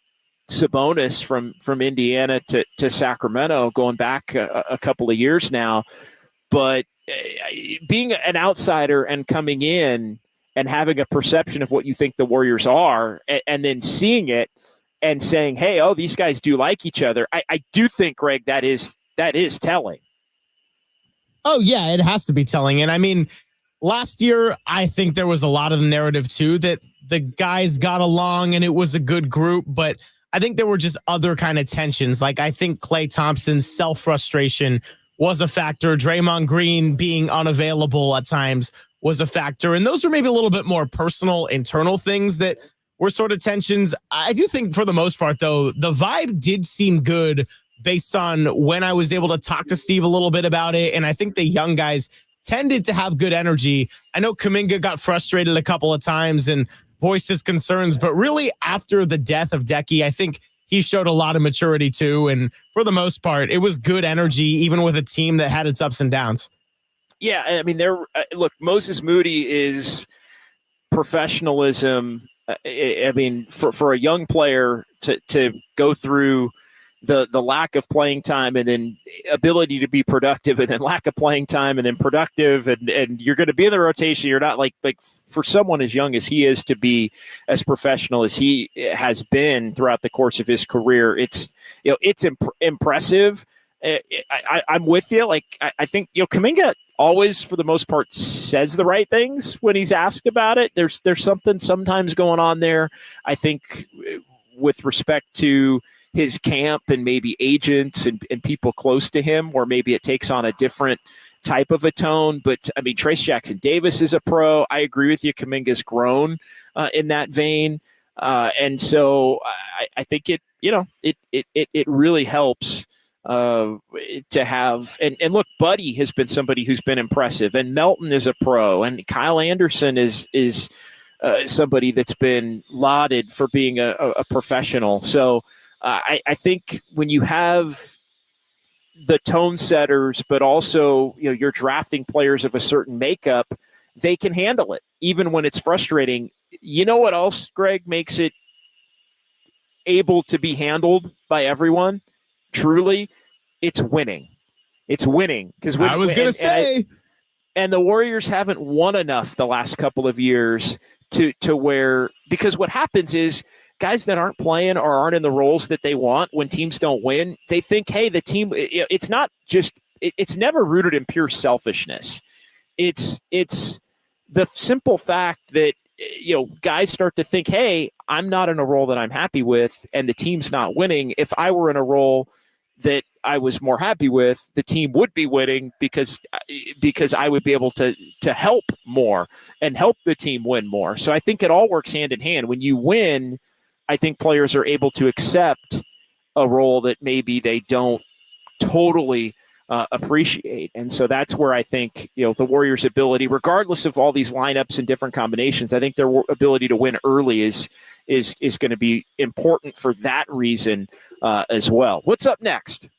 Sabonis from Indiana to Sacramento going back a couple of years now. But being an outsider and coming in and having a perception of what you think the Warriors are, and then seeing it and saying, hey, these guys do like each other. I do think, Greg, that is telling. Oh, yeah, it has to be telling. And I mean, last year, I think there was a lot of the narrative, too, that the guys got along and it was a good group. But I think there were just other kind of tensions. Like, I think Klay Thompson's self-frustration was a factor. Draymond Green being unavailable at times was a factor. And those were maybe a little bit more personal, internal things that were sort of tensions. I do think for the most part, though, the vibe did seem good based on when I was able to talk to Steve a little bit about it. And I think the young guys tended to have good energy. I know Kuminga got frustrated a couple of times and voiced his concerns, but really after the death of Decky, I think he showed a lot of maturity too. And for the most part, it was good energy, even with a team that had its ups and downs. Yeah, I mean, look, Moses Moody is professionalism. I mean, for a young player to go through the lack of playing time and then ability to be productive and then lack of playing time and then productive and you're going to be in the rotation. You're not like for someone as young as he is to be as professional as he has been throughout the course of his career. It's impressive. I'm with you. Like, I think, Kuminga always, for the most part, says the right things when he's asked about it. There's something sometimes going on there, I think, with respect to his camp and maybe agents and people close to him, or maybe it takes on a different type of a tone. But, I mean, Trace Jackson-Davis is a pro. I agree with you. Kuminga's grown in that vein. And so I think it really helps to have, and look, Buddy has been somebody who's been impressive, and Melton is a pro, and Kyle Anderson is somebody that's been lauded for being a professional. So I think when you have the tone setters, but also you're drafting players of a certain makeup, they can handle it even when it's frustrating. You know what else, Greg, makes it able to be handled by everyone? Truly, it's winning. It's winning. Because I was going to say. And the Warriors haven't won enough the last couple of years to where, because what happens is guys that aren't playing or aren't in the roles that they want when teams don't win, they think, hey, the team, it's not just, it's never rooted in pure selfishness. it's the simple fact that, guys start to think, hey, I'm not in a role that I'm happy with, and the team's not winning. If I were in a role that I was more happy with, the team would be winning because I would be able to help more and help the team win more. So I think it all works hand in hand. When you win, I think players are able to accept a role that maybe they don't totally appreciate. And so that's where I think, the Warriors' ability, regardless of all these lineups and different combinations, I think their ability to win early is going to be important for that reason as well. What's up next?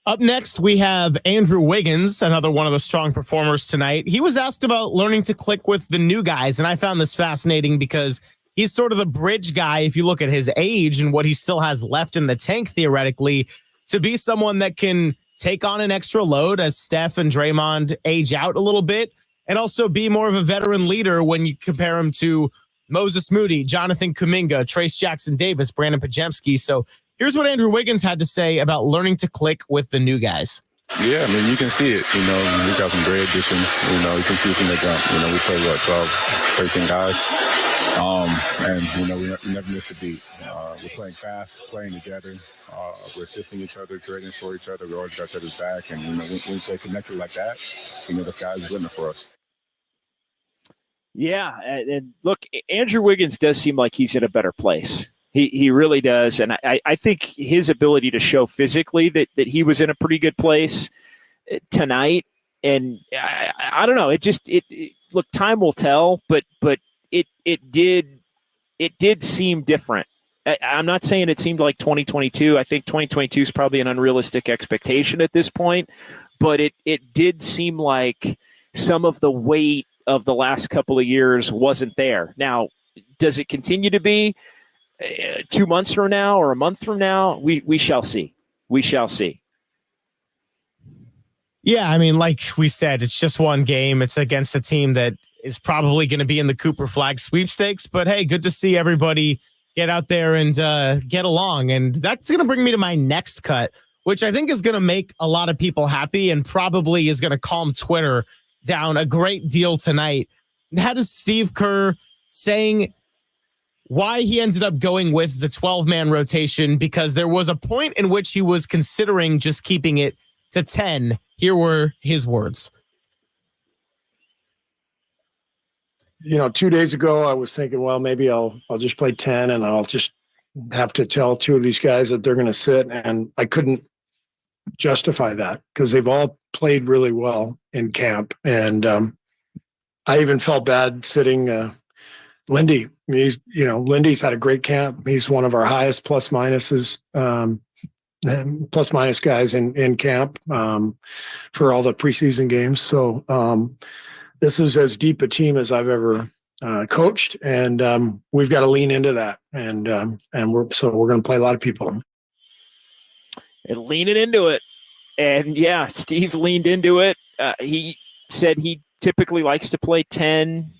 Up next, we have Andrew Wiggins, another one of the strong performers tonight. He was asked about learning to click with the new guys, and I found this fascinating because he's sort of the bridge guy, if you look at his age and what he still has left in the tank, theoretically, to be someone that can take on an extra load as Steph and Draymond age out a little bit, and also be more of a veteran leader when you compare him to Moses Moody, Jonathan Kuminga, Trace Jackson-Davis, Brandon Pajemski. So here's what Andrew Wiggins had to say about learning to click with the new guys. Yeah, I mean, you can see it. We got some great additions. You can see it from the jump. We play, 12, 13 guys. And we never missed a beat. We're playing fast, playing together. We're assisting each other, trading for each other. We always got each other's back. And, when we play connected like that, the sky's the limit for us. Yeah, and look, Andrew Wiggins does seem like he's in a better place. He really does. And I think his ability to show physically that he was in a pretty good place tonight. And I don't know. Look, time will tell, but it did seem different. I'm not saying it seemed like 2022. I think 2022 is probably an unrealistic expectation at this point, but it did seem like some of the weight of the last couple of years wasn't there. Now, does it continue to be 2 months from now or a month from now? We shall see. We shall see. Yeah, I mean, like we said, it's just one game. It's against a team that is probably going to be in the Cooper Flag sweepstakes. But hey, good to see everybody get out there and get along. And that's going to bring me to my next cut, which I think is going to make a lot of people happy and probably is going to calm Twitter down a great deal tonight. That is Steve Kerr saying why he ended up going with the 12-man rotation, because there was a point in which he was considering just keeping it to 10. Here were his words. 2 days ago, I was thinking, well, maybe I'll just play 10 and I'll just have to tell two of these guys that they're going to sit. And I couldn't justify that because they've all played really well in camp. And I even felt bad sitting Lindy. Lindy's had a great camp. He's one of our highest plus minus guys in camp for all the preseason games. So this is as deep a team as I've ever coached, and we've got to lean into that. And we're going to play a lot of people. And leaning into it. And yeah, Steve leaned into it. He said he typically likes to play 10,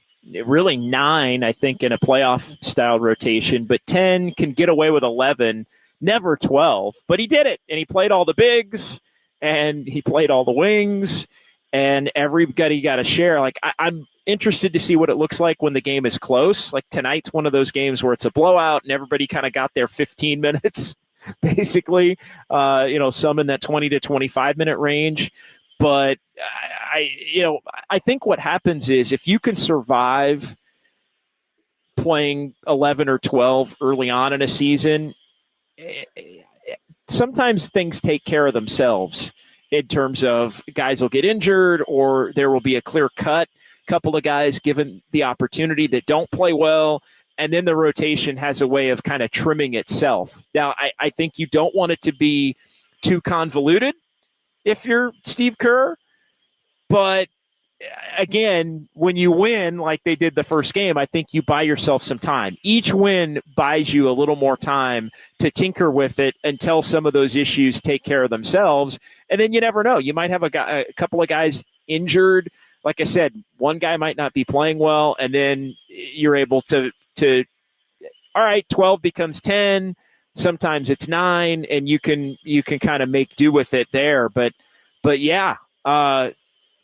really 9, I think, in a playoff style rotation, but 10 can get away with 11, never 12, but he did it. And he played all the bigs and he played all the wings, and everybody got a share. Like, I'm interested to see what it looks like when the game is close. Like tonight's one of those games where it's a blowout and everybody kind of got their 15 minutes, basically, some in that 20 to 25 minute range. But I think what happens is if you can survive playing 11 or 12 early on in a season, sometimes things take care of themselves in terms of guys will get injured or there will be a clear cut couple of guys given the opportunity that don't play well. And then the rotation has a way of kind of trimming itself. Now, I think you don't want it to be too convoluted if you're Steve Kerr. But again, when you win like they did the first game, I think you buy yourself some time. Each win buys you a little more time to tinker with it until some of those issues take care of themselves. And then you never know. You might have a couple of guys injured. Like I said, one guy might not be playing well, and then you're able to all right, 12 becomes 10. Sometimes it's 9, and you can kind of make do with it there. But yeah,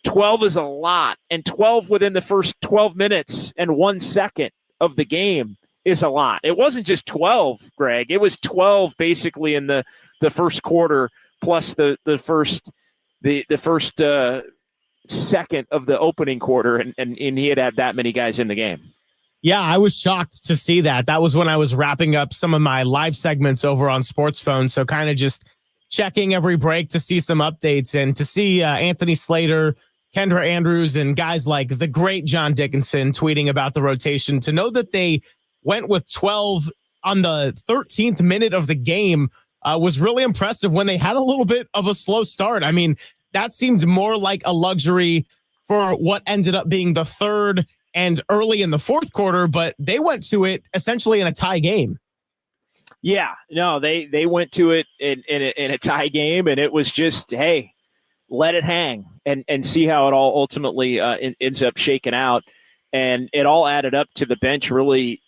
12 is a lot, and 12 within the first 12 minutes and 1 second of the game is a lot. It wasn't just 12, Greg. It was 12 basically in the first quarter plus the first second of the opening quarter, and he had that many guys in the game. Yeah, I was shocked to see that. That was when I was wrapping up some of my live segments over on Sports Phone. So kind of just checking every break to see some updates and to see Anthony Slater, Kendra Andrews, and guys like the great John Dickinson tweeting about the rotation. To know that they went with 12 on the 13th minute of the game was really impressive when they had a little bit of a slow start. I mean, that seemed more like a luxury for what ended up being the third and early in the fourth quarter, but they went to it essentially in a tie game. Yeah, no, they went to it in a tie game, and it was just, hey, let it hang and see how it all ultimately ends up shaking out. And it all added up to the bench really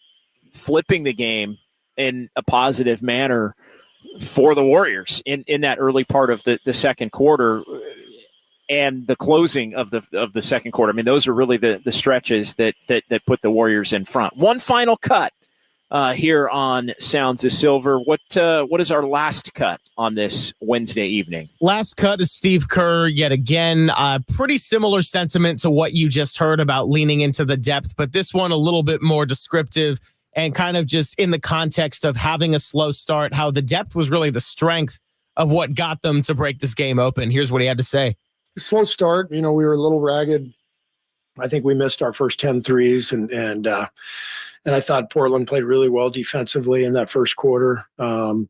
flipping the game in a positive manner for the Warriors in that early part of the second quarter and the closing of the second quarter. I mean, those are really the stretches that put the Warriors in front. One final cut here on Sounds of Silver. What is our last cut on this Wednesday evening? Last cut is Steve Kerr yet again. Pretty similar sentiment to what you just heard about leaning into the depth, but this one a little bit more descriptive and kind of just in the context of having a slow start, how the depth was really the strength of what got them to break this game open. Here's what he had to say. Slow start. We were a little ragged. I think we missed our first 10 threes, and I thought Portland played really well defensively in that first quarter. And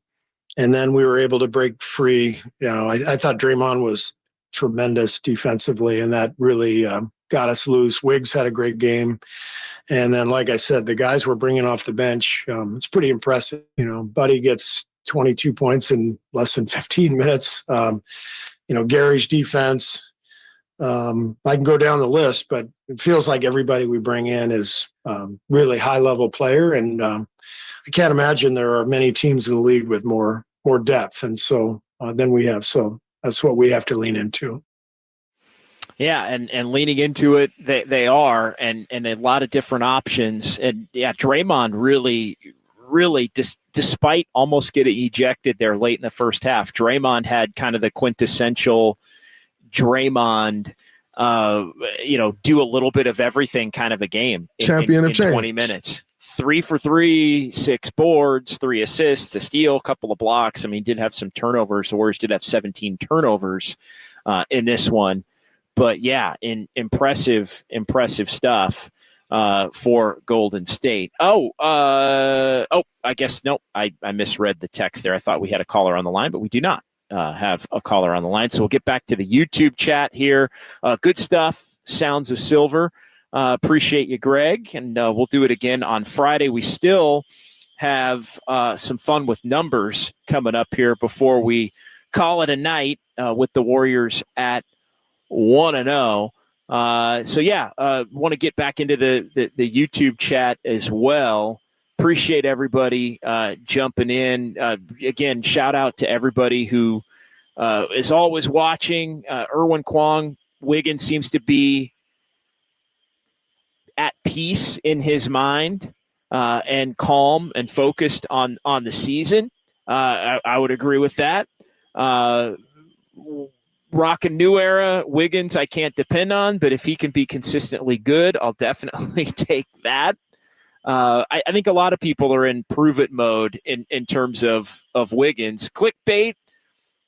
then we were able to break free. I thought Draymond was tremendous defensively, and that really got us loose. Wiggs had a great game. And then, like I said, the guys we're bringing off the bench, it's pretty impressive. Buddy gets 22 points in less than 15 minutes. Gary's defense, I can go down the list, but it feels like everybody we bring in is really high-level player, and I can't imagine there are many teams in the league with more depth, and so than we have. So that's what we have to lean into. Yeah, and leaning into it, they are, and a lot of different options. And yeah, Draymond really, despite almost getting ejected there late in the first half, Draymond had kind of the quintessential Draymond, do a little bit of everything kind of a game in 20 minutes. 3 for 3, 6 boards, 3 assists, a steal, a couple of blocks. I mean, did have some turnovers. The Warriors did have 17 turnovers in this one. But yeah, impressive stuff for Golden State. I guess no, I misread the text there. I thought we had a caller on the line, but we do not have a caller on the line. So we'll get back to the YouTube chat here. Good stuff. Sounds of Silver. Appreciate you, Greg. And we'll do it again on Friday. We still have some fun with numbers coming up here before we call it a night with the Warriors at 1-0. Want to get back into the YouTube chat as well. Appreciate everybody jumping in. Again, shout out to everybody who is always watching. Erwin Kwong, Wiggins seems to be at peace in his mind and calm and focused on the season. I would agree with that. Rockin' new era, Wiggins I can't depend on, but if he can be consistently good, I'll definitely take that. I think a lot of people are in prove-it mode in terms of Wiggins. Clickbait,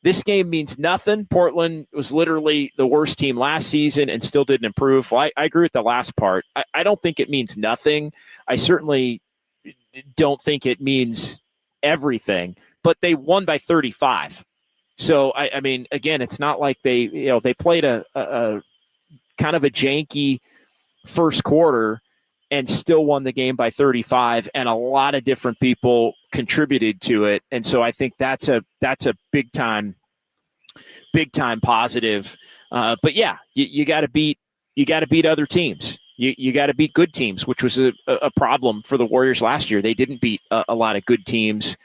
this game means nothing. Portland was literally the worst team last season and still didn't improve. Well, I agree with the last part. I don't think it means nothing. I certainly don't think it means everything, but they won by 35. So, I mean, again, it's not like they played a kind of a janky first quarter and still won the game by 35, and a lot of different people contributed to it. And so I think that's a big time positive. But yeah, you got to beat other teams. You got to beat good teams, which was a problem for the Warriors last year. They didn't beat a lot of good teams.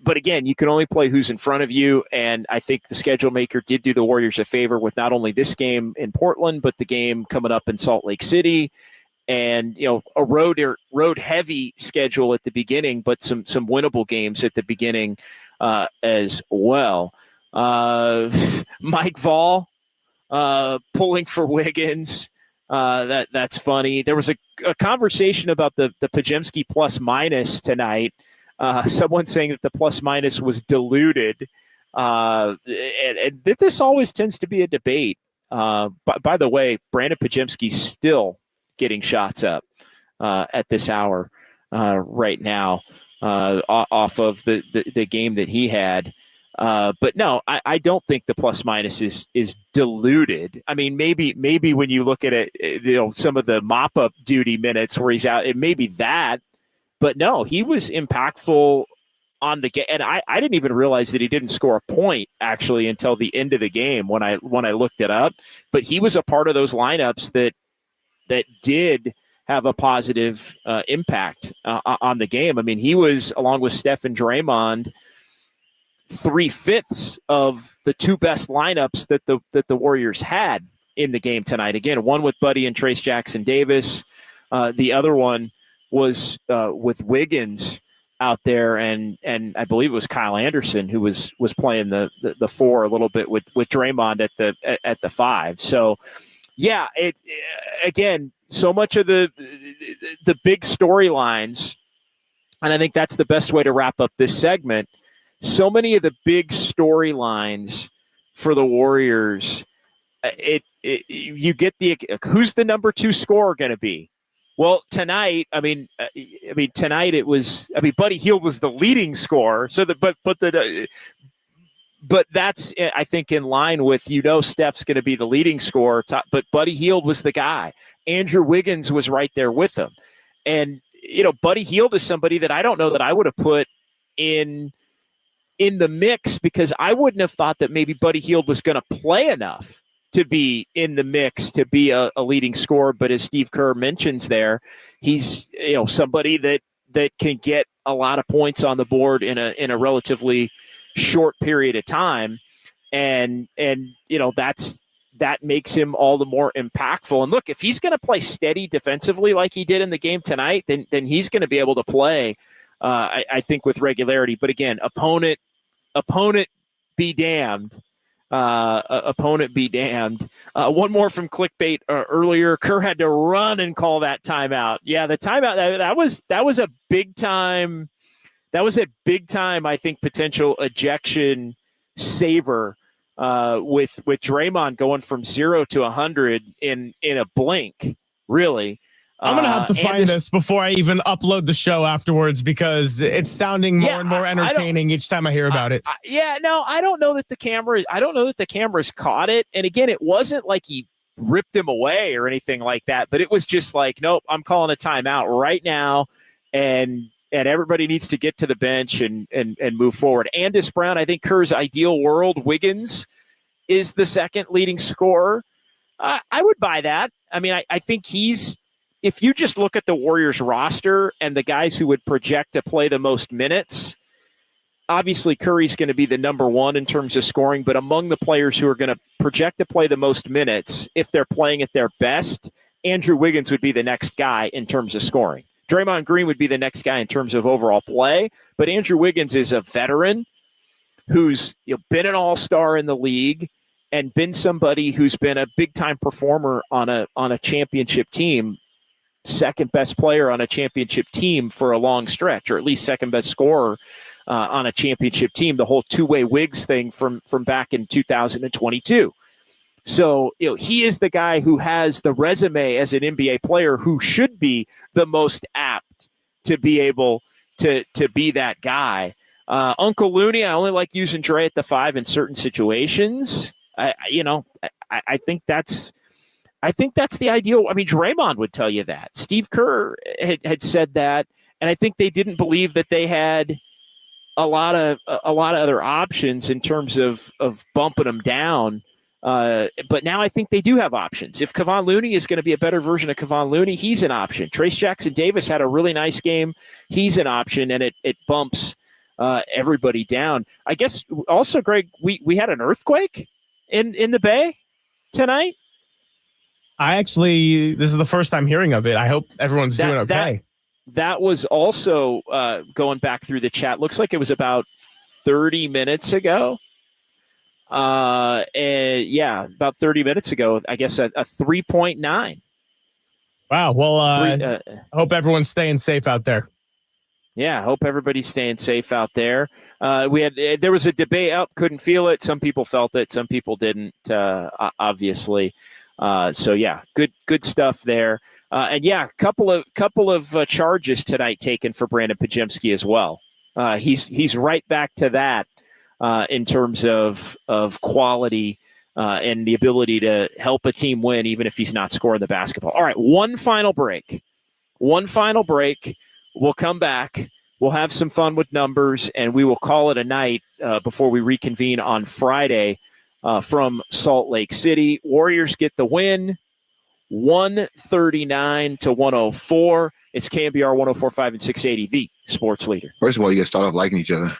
but again, you can only play who's in front of you. And I think the schedule maker did do the Warriors a favor with not only this game in Portland, but the game coming up in Salt Lake City. And, a road heavy schedule at the beginning, but some winnable games at the beginning as well. Mike Vol pulling for Wiggins. That's funny. There was a conversation about the Podziemski plus minus tonight. Someone saying that the plus minus was diluted. And this always tends to be a debate. By the way, Brandon Podziemski's still getting shots up at this hour right now off of the game that he had. But no, I don't think the plus minus is diluted. I mean, maybe when you look at it, some of the mop up duty minutes where he's out, it may be that. But no, he was impactful on the game, and I didn't even realize that he didn't score a point actually until the end of the game when I looked it up. But he was a part of those lineups that did have a positive impact on the game. I mean, he was, along with Steph and Draymond, 3/5 of the two best lineups that the Warriors had in the game tonight. Again, one with Buddy and Trace Jackson Davis. The other one was with Wiggins out there, and I believe it was Kyle Anderson who was playing the 4 a little bit with Draymond at the 5. So yeah, again, so much of the big storylines, and I think that's the best way to wrap up this segment. So many of the big storylines for the Warriors, you get who's the number 2 scorer going to be? Well, tonight, tonight it was. Buddy Hield was the leading scorer. So but that's, I think, in line with, Steph's going to be the leading scorer. But Buddy Hield was the guy. Andrew Wiggins was right there with him. And, Buddy Hield is somebody that I don't know that I would have put in the mix, because I wouldn't have thought that maybe Buddy Hield was going to play enough to be in the mix to be a leading scorer. But as Steve Kerr mentions there, he's, somebody that can get a lot of points on the board in a relatively short period of time. And that makes him all the more impactful. And look, if he's going to play steady defensively like he did in the game tonight, then he's going to be able to play, I think, with regularity. But again, opponent be damned. Opponent be damned. One more from Clickbait earlier. Kerr had to run and call that timeout. Yeah, the timeout, that was a big time. That was a big time, I think, potential ejection saver with Draymond going from 0 to 100 in a blink, really. I'm going to have to find this before I even upload the show afterwards, because it's sounding more and more entertaining each time I hear about it. I don't know that the cameras caught it. And again, it wasn't like he ripped him away or anything like that, but it was just like, nope, I'm calling a timeout right now. And everybody needs to get to the bench and move forward. Andis Brown, I think Kerr's ideal world, Wiggins is the second leading scorer. I would buy that. I mean, I think if you just look at the Warriors roster and the guys who would project to play the most minutes, obviously Curry's going to be the number 1 in terms of scoring, but among the players who are going to project to play the most minutes, if they're playing at their best, Andrew Wiggins would be the next guy in terms of scoring. Draymond Green would be the next guy in terms of overall play, but Andrew Wiggins is a veteran who's been an all-star in the league and been somebody who's been a big-time performer on a championship team, second best player on a championship team for a long stretch, or at least second best scorer on a championship team, the whole two-way Wiggs thing from back in 2022. So, he is the guy who has the resume as an NBA player who should be the most apt to be able to be that guy. Uncle Looney, I only like using Dre at the 5 in certain situations. I think that's the ideal. I mean, Draymond would tell you that. Steve Kerr had said that, and I think they didn't believe that they had a lot of other options in terms of bumping them down. But now I think they do have options. If Kevon Looney is going to be a better version of Kevon Looney, he's an option. Trace Jackson Davis had a really nice game. He's an option, and it bumps everybody down. I guess also, Greg, we had an earthquake in the Bay tonight. This is the first time hearing of it. I hope everyone's doing okay. That was also going back through the chat. Looks like it was about 30 minutes ago. About 30 minutes ago, I guess a 3.9. Wow. Well, I hope everyone's staying safe out there. Yeah, I hope everybody's staying safe out there. There was a debate. Couldn't feel it. Some people felt it. Some people didn't. Obviously. Good stuff there. Couple of charges tonight taken for Brandon Pajemski as well. He's right back to that in terms of quality and the ability to help a team win, even if he's not scoring the basketball. All right, one final break. We'll come back. We'll have some fun with numbers, and we will call it a night before we reconvene on Friday from Salt Lake City. Warriors get the win, 139-104. It's KNBR 104.5 and 680, the sports leader. First of all, you got to start off liking each other.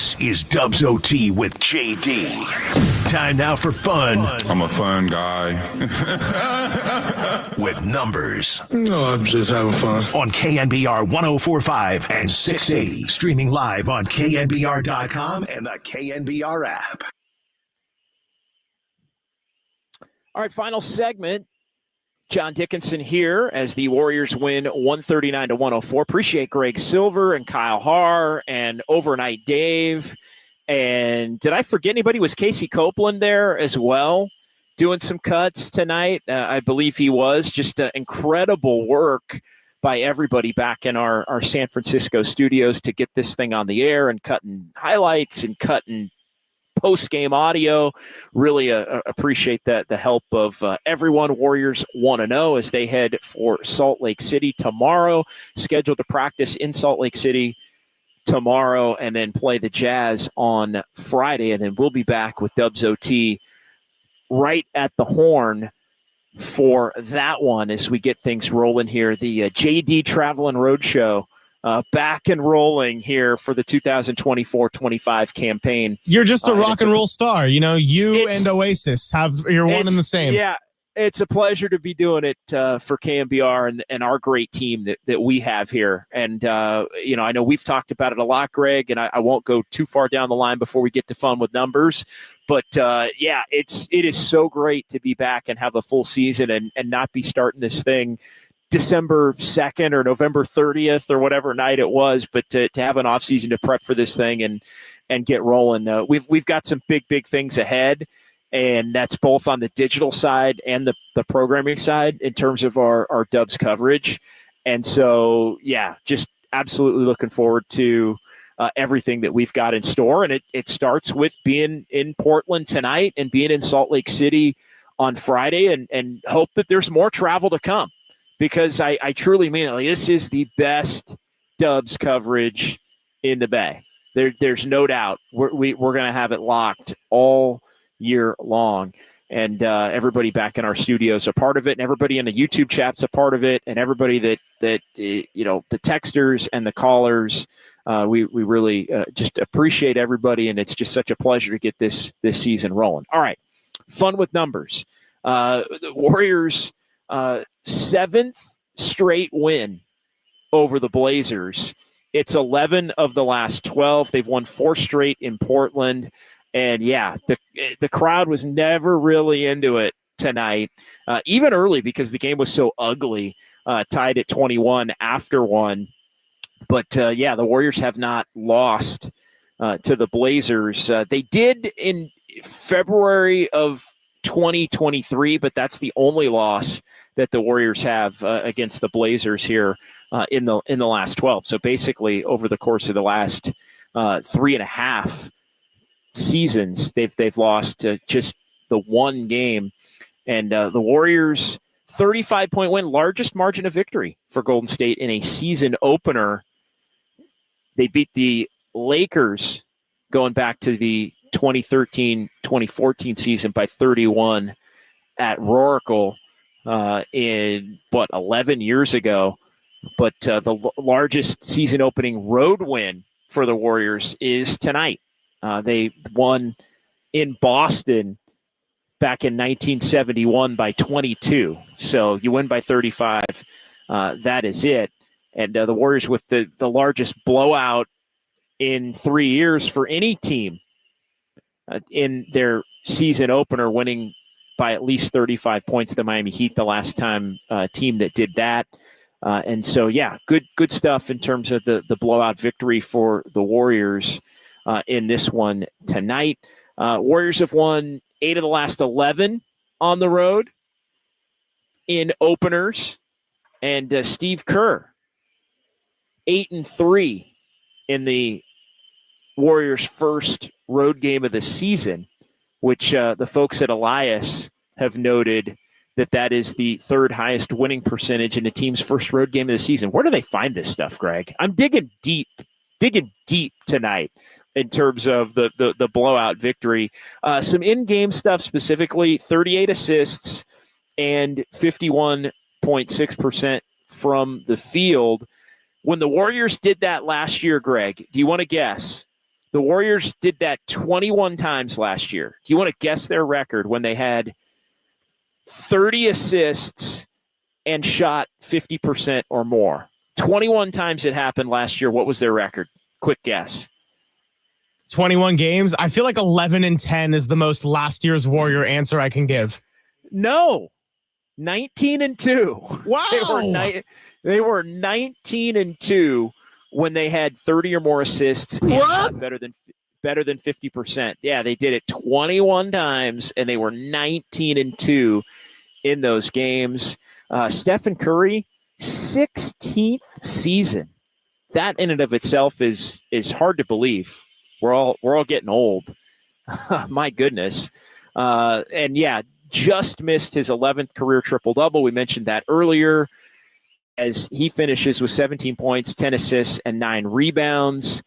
This is Dubs OT with JD. Time now for fun. I'm a fun guy. With numbers. No, I'm just having fun. On KNBR 104.5 and 680. Streaming live on KNBR.com and the KNBR app. All right, final segment. John Dickinson here as the Warriors win 139-104. Appreciate Greg Silver and Kyle Haar and Overnight Dave. And did I forget anybody? Was Casey Copeland there as well doing some cuts tonight? I believe he was. Just incredible work by everybody back in our San Francisco studios to get this thing on the air and cutting highlights and cutting post-game audio. Really appreciate the help of everyone. Warriors 1-0 as they head for Salt Lake City tomorrow, scheduled to practice in Salt Lake City tomorrow and then play the Jazz on Friday. And then we'll be back with Dubs OT right at the horn for that one as we get things rolling here. The JD Travel and Roadshow back and rolling here for the 2024-25 campaign. You're just a rock and roll star. You know, you and Oasis you're one and the same. Yeah, it's a pleasure to be doing it for KNBR and our great team that we have here. And, you know, I know we've talked about it a lot, Greg, and I won't go too far down the line before we get to fun with numbers. But, yeah, it is so great to be back and have a full season and not be starting this thing December 2nd or November 30th or whatever night it was, but to have an off season to prep for this thing and get rolling. We've got some big things ahead, and that's both on the digital side and the programming side in terms of our Dubs coverage. And so, yeah, just absolutely looking forward to everything that we've got in store. And it starts with being in Portland tonight and being in Salt Lake City on Friday and hope that there's more travel to come. Because I truly mean it. Like, this is the best Dubs coverage in the Bay. There's no doubt. We're going to have it locked all year long. And everybody back in our studios a part of it, and everybody in the YouTube chat's a part of it, and everybody that you know, the texters and the callers. We really just appreciate everybody, and it's just such a pleasure to get this season rolling. All right, fun with numbers. The Warriors. 7th straight win over the Blazers. It's 11 of the last 12. They've won 4 straight in Portland. And, yeah, the crowd was never really into it tonight, even early because the game was so ugly, tied at 21 after one. But, yeah, the Warriors have not lost to the Blazers. They did in February of 2023, but that's the only loss that the Warriors have against the Blazers here in the last 12. So basically, over the course of the last 3.5 seasons, they've lost just the one game. And the Warriors' 35-point win, largest margin of victory for Golden State in a season opener. They beat the Lakers going back to the 2013-2014 season by 31 at Roaracle. In 11 years ago, but the largest season opening road win for the Warriors is tonight. They won in Boston back in 1971 by 22. So you win by 35. That is it. And the Warriors with the largest blowout in 3 years for any team in their season opener, winning by at least 35 points. The Miami Heat, the last time team that did that. And so, yeah, good stuff in terms of the blowout victory for the Warriors in this one tonight. Warriors have won 8 of the last 11 on the road in openers. And Steve Kerr, 8-3 in the Warriors' first road game of the season, which the folks at Elias have noted that is the 3rd highest winning percentage in a team's first road game of the season. Where do they find this stuff, Greg? I'm digging deep tonight in terms of the blowout victory. Some in-game stuff specifically, 38 assists and 51.6% from the field. When the Warriors did that last year, Greg, do you want to guess The Warriors did that 21 times last year. Do you want to guess their record when they had 30 assists and shot 50% or more? 21 times it happened last year. What was their record? Quick guess. 21 games. I feel like 11-10 is the most last year's Warrior answer I can give. No. 19-2. Wow. They were 19-2 when they had 30 or more assists and shot better than 50%. Yeah, they did it 21 times, and they were 19-2 in those games. Stephen Curry, 16th season. That in and of itself is hard to believe. We're all getting old. My goodness. And yeah, just missed his 11th career triple-double. We mentioned that earlier, as he finishes with 17 points, 10 assists, and 9 rebounds.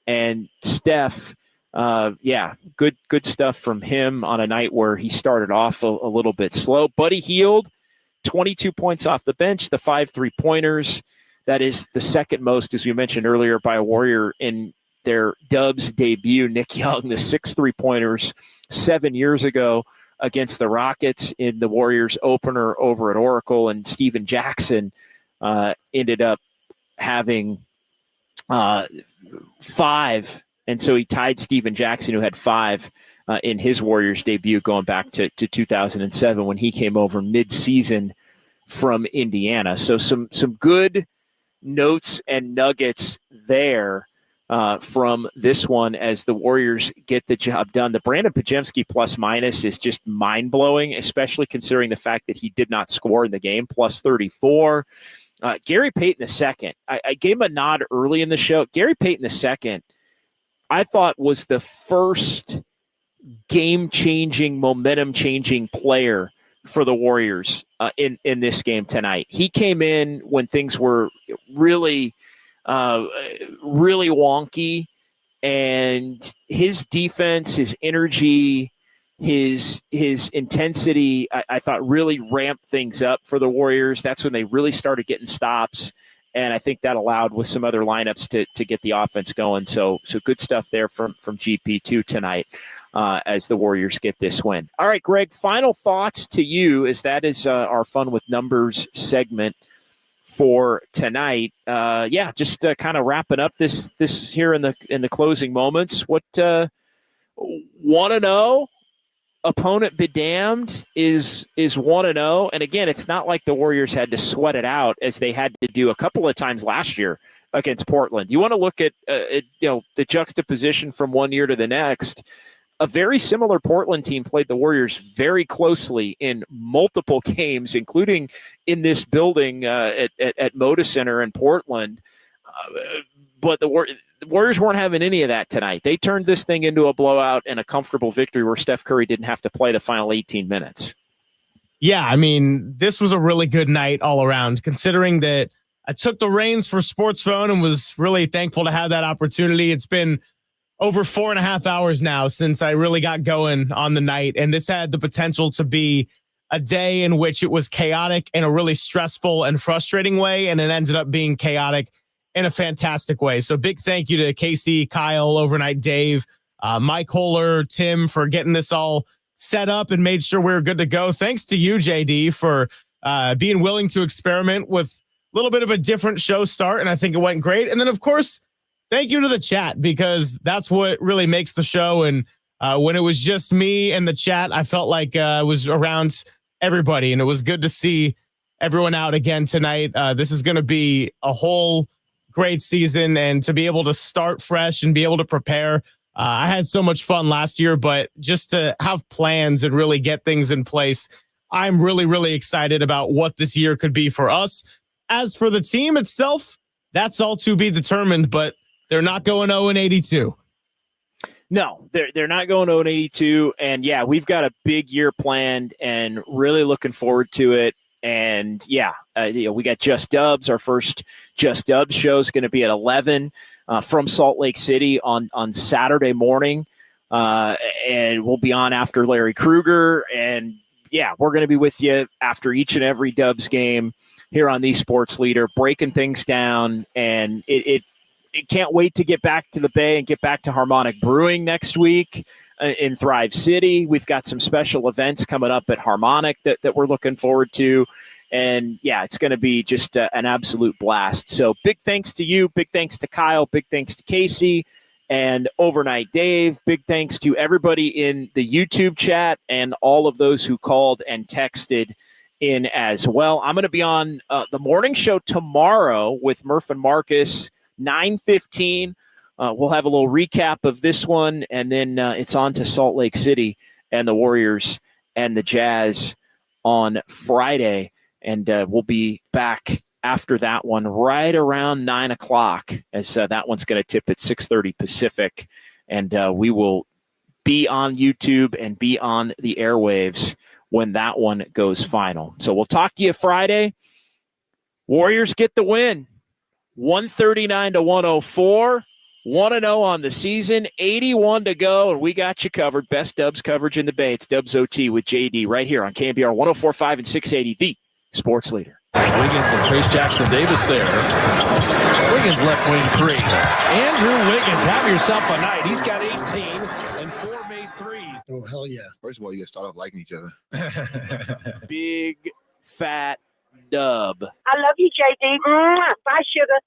And Steph, good stuff from him on a night where he started off a little bit slow. Buddy Hield, 22 points off the bench, the 5 3-pointers. That is the second most, as we mentioned earlier, by a Warrior in their Dubs debut. Nick Young, the 6 3-pointers 7 years ago against the Rockets in the Warriors opener over at Oracle. And Steven Jackson ended up having 5. And so he tied Steven Jackson, who had 5 in his Warriors debut going back to 2007 when he came over mid-season from Indiana. So some good notes and nuggets there from this one as the Warriors get the job done. The Brandon Pajemski plus-minus is just mind-blowing, especially considering the fact that he did not score in the game, plus 34. Gary Payton II, I gave him a nod early in the show. Gary Payton II, I thought, was the first game-changing, momentum-changing player for the Warriors in this game tonight. He came in when things were really wonky, and his defense, his energy, his intensity, I thought really ramped things up for the Warriors. That's when they really started getting stops, and I think that allowed with some other lineups to get the offense going. So good stuff there from GP2 tonight as the Warriors get this win. All right, Greg, final thoughts to you, as that is our Fun with Numbers segment for tonight. Just kind of wrapping up this here in the closing moments. What want to know? Opponent be damned is 1-0, and again, it's not like the Warriors had to sweat it out as they had to do a couple of times last year against Portland. You want to look at the juxtaposition from one year to the next. A very similar Portland team played the Warriors very closely in multiple games, including in this building at Moda Center in Portland. But the Warriors weren't having any of that tonight. They turned this thing into a blowout and a comfortable victory where Steph Curry didn't have to play the final 18 minutes. Yeah, I mean, this was a really good night all around, considering that I took the reins for Sports Phone and was really thankful to have that opportunity. It's been over 4.5 hours now since I really got going on the night, and this had the potential to be a day in which it was chaotic in a really stressful and frustrating way, and it ended up being chaotic in a fantastic way. So big thank you to Casey, Kyle, Overnight Dave, Mike Holler, Tim for getting this all set up and made sure we were good to go. Thanks to you, JD, for being willing to experiment with a little bit of a different show start, and I think it went great. And then, of course, thank you to the chat, because that's what really makes the show. And when it was just me and the chat, I felt like I was around everybody, and it was good to see everyone out again tonight. This is going to be a whole great season, and to be able to start fresh and be able to prepare. I had so much fun last year, but just to have plans and really get things in place, I'm really, really excited about what this year could be for us. As for the team itself, that's all to be determined, but they're not going 0-82. No, they're not going 0-82. And yeah, we've got a big year planned and really looking forward to it. And yeah, we got Just Dubs. Our first Just Dubs show is going to be at 11 from Salt Lake City on Saturday morning. And we'll be on after Larry Krueger. And yeah, we're going to be with you after each and every Dubs game here on the Sports Leader, breaking things down. And can't wait to get back to the Bay and get back to Harmonic Brewing next week in Thrive City. We've got some special events coming up at Harmonic that we're looking forward to. And, yeah, it's going to be just an absolute blast. So big thanks to you. Big thanks to Kyle. Big thanks to Casey and Overnight Dave. Big thanks to everybody in the YouTube chat and all of those who called and texted in as well. I'm going to be on the morning show tomorrow with Murph and Marcus, 9:15. We'll have a little recap of this one, and then it's on to Salt Lake City and the Warriors and the Jazz on Friday. And we'll be back after that one right around 9 o'clock, as that one's going to tip at 6:30 Pacific. And we will be on YouTube and be on the airwaves when that one goes final. So we'll talk to you Friday. Warriors get the win, 139-104. 1-0 on the season, 81 to go, and we got you covered. Best Dubs coverage in the Bay. It's Dubs OT with JD right here on KNBR 104.5 and 680, the sports leader. Wiggins and Trace Jackson Davis there. Wiggins left wing three. Andrew Wiggins, have yourself a night. He's got 18 and 4 made threes. Oh, hell yeah. First of all, you got to start off liking each other. Big, fat dub. I love you, JD. Bye, sugar.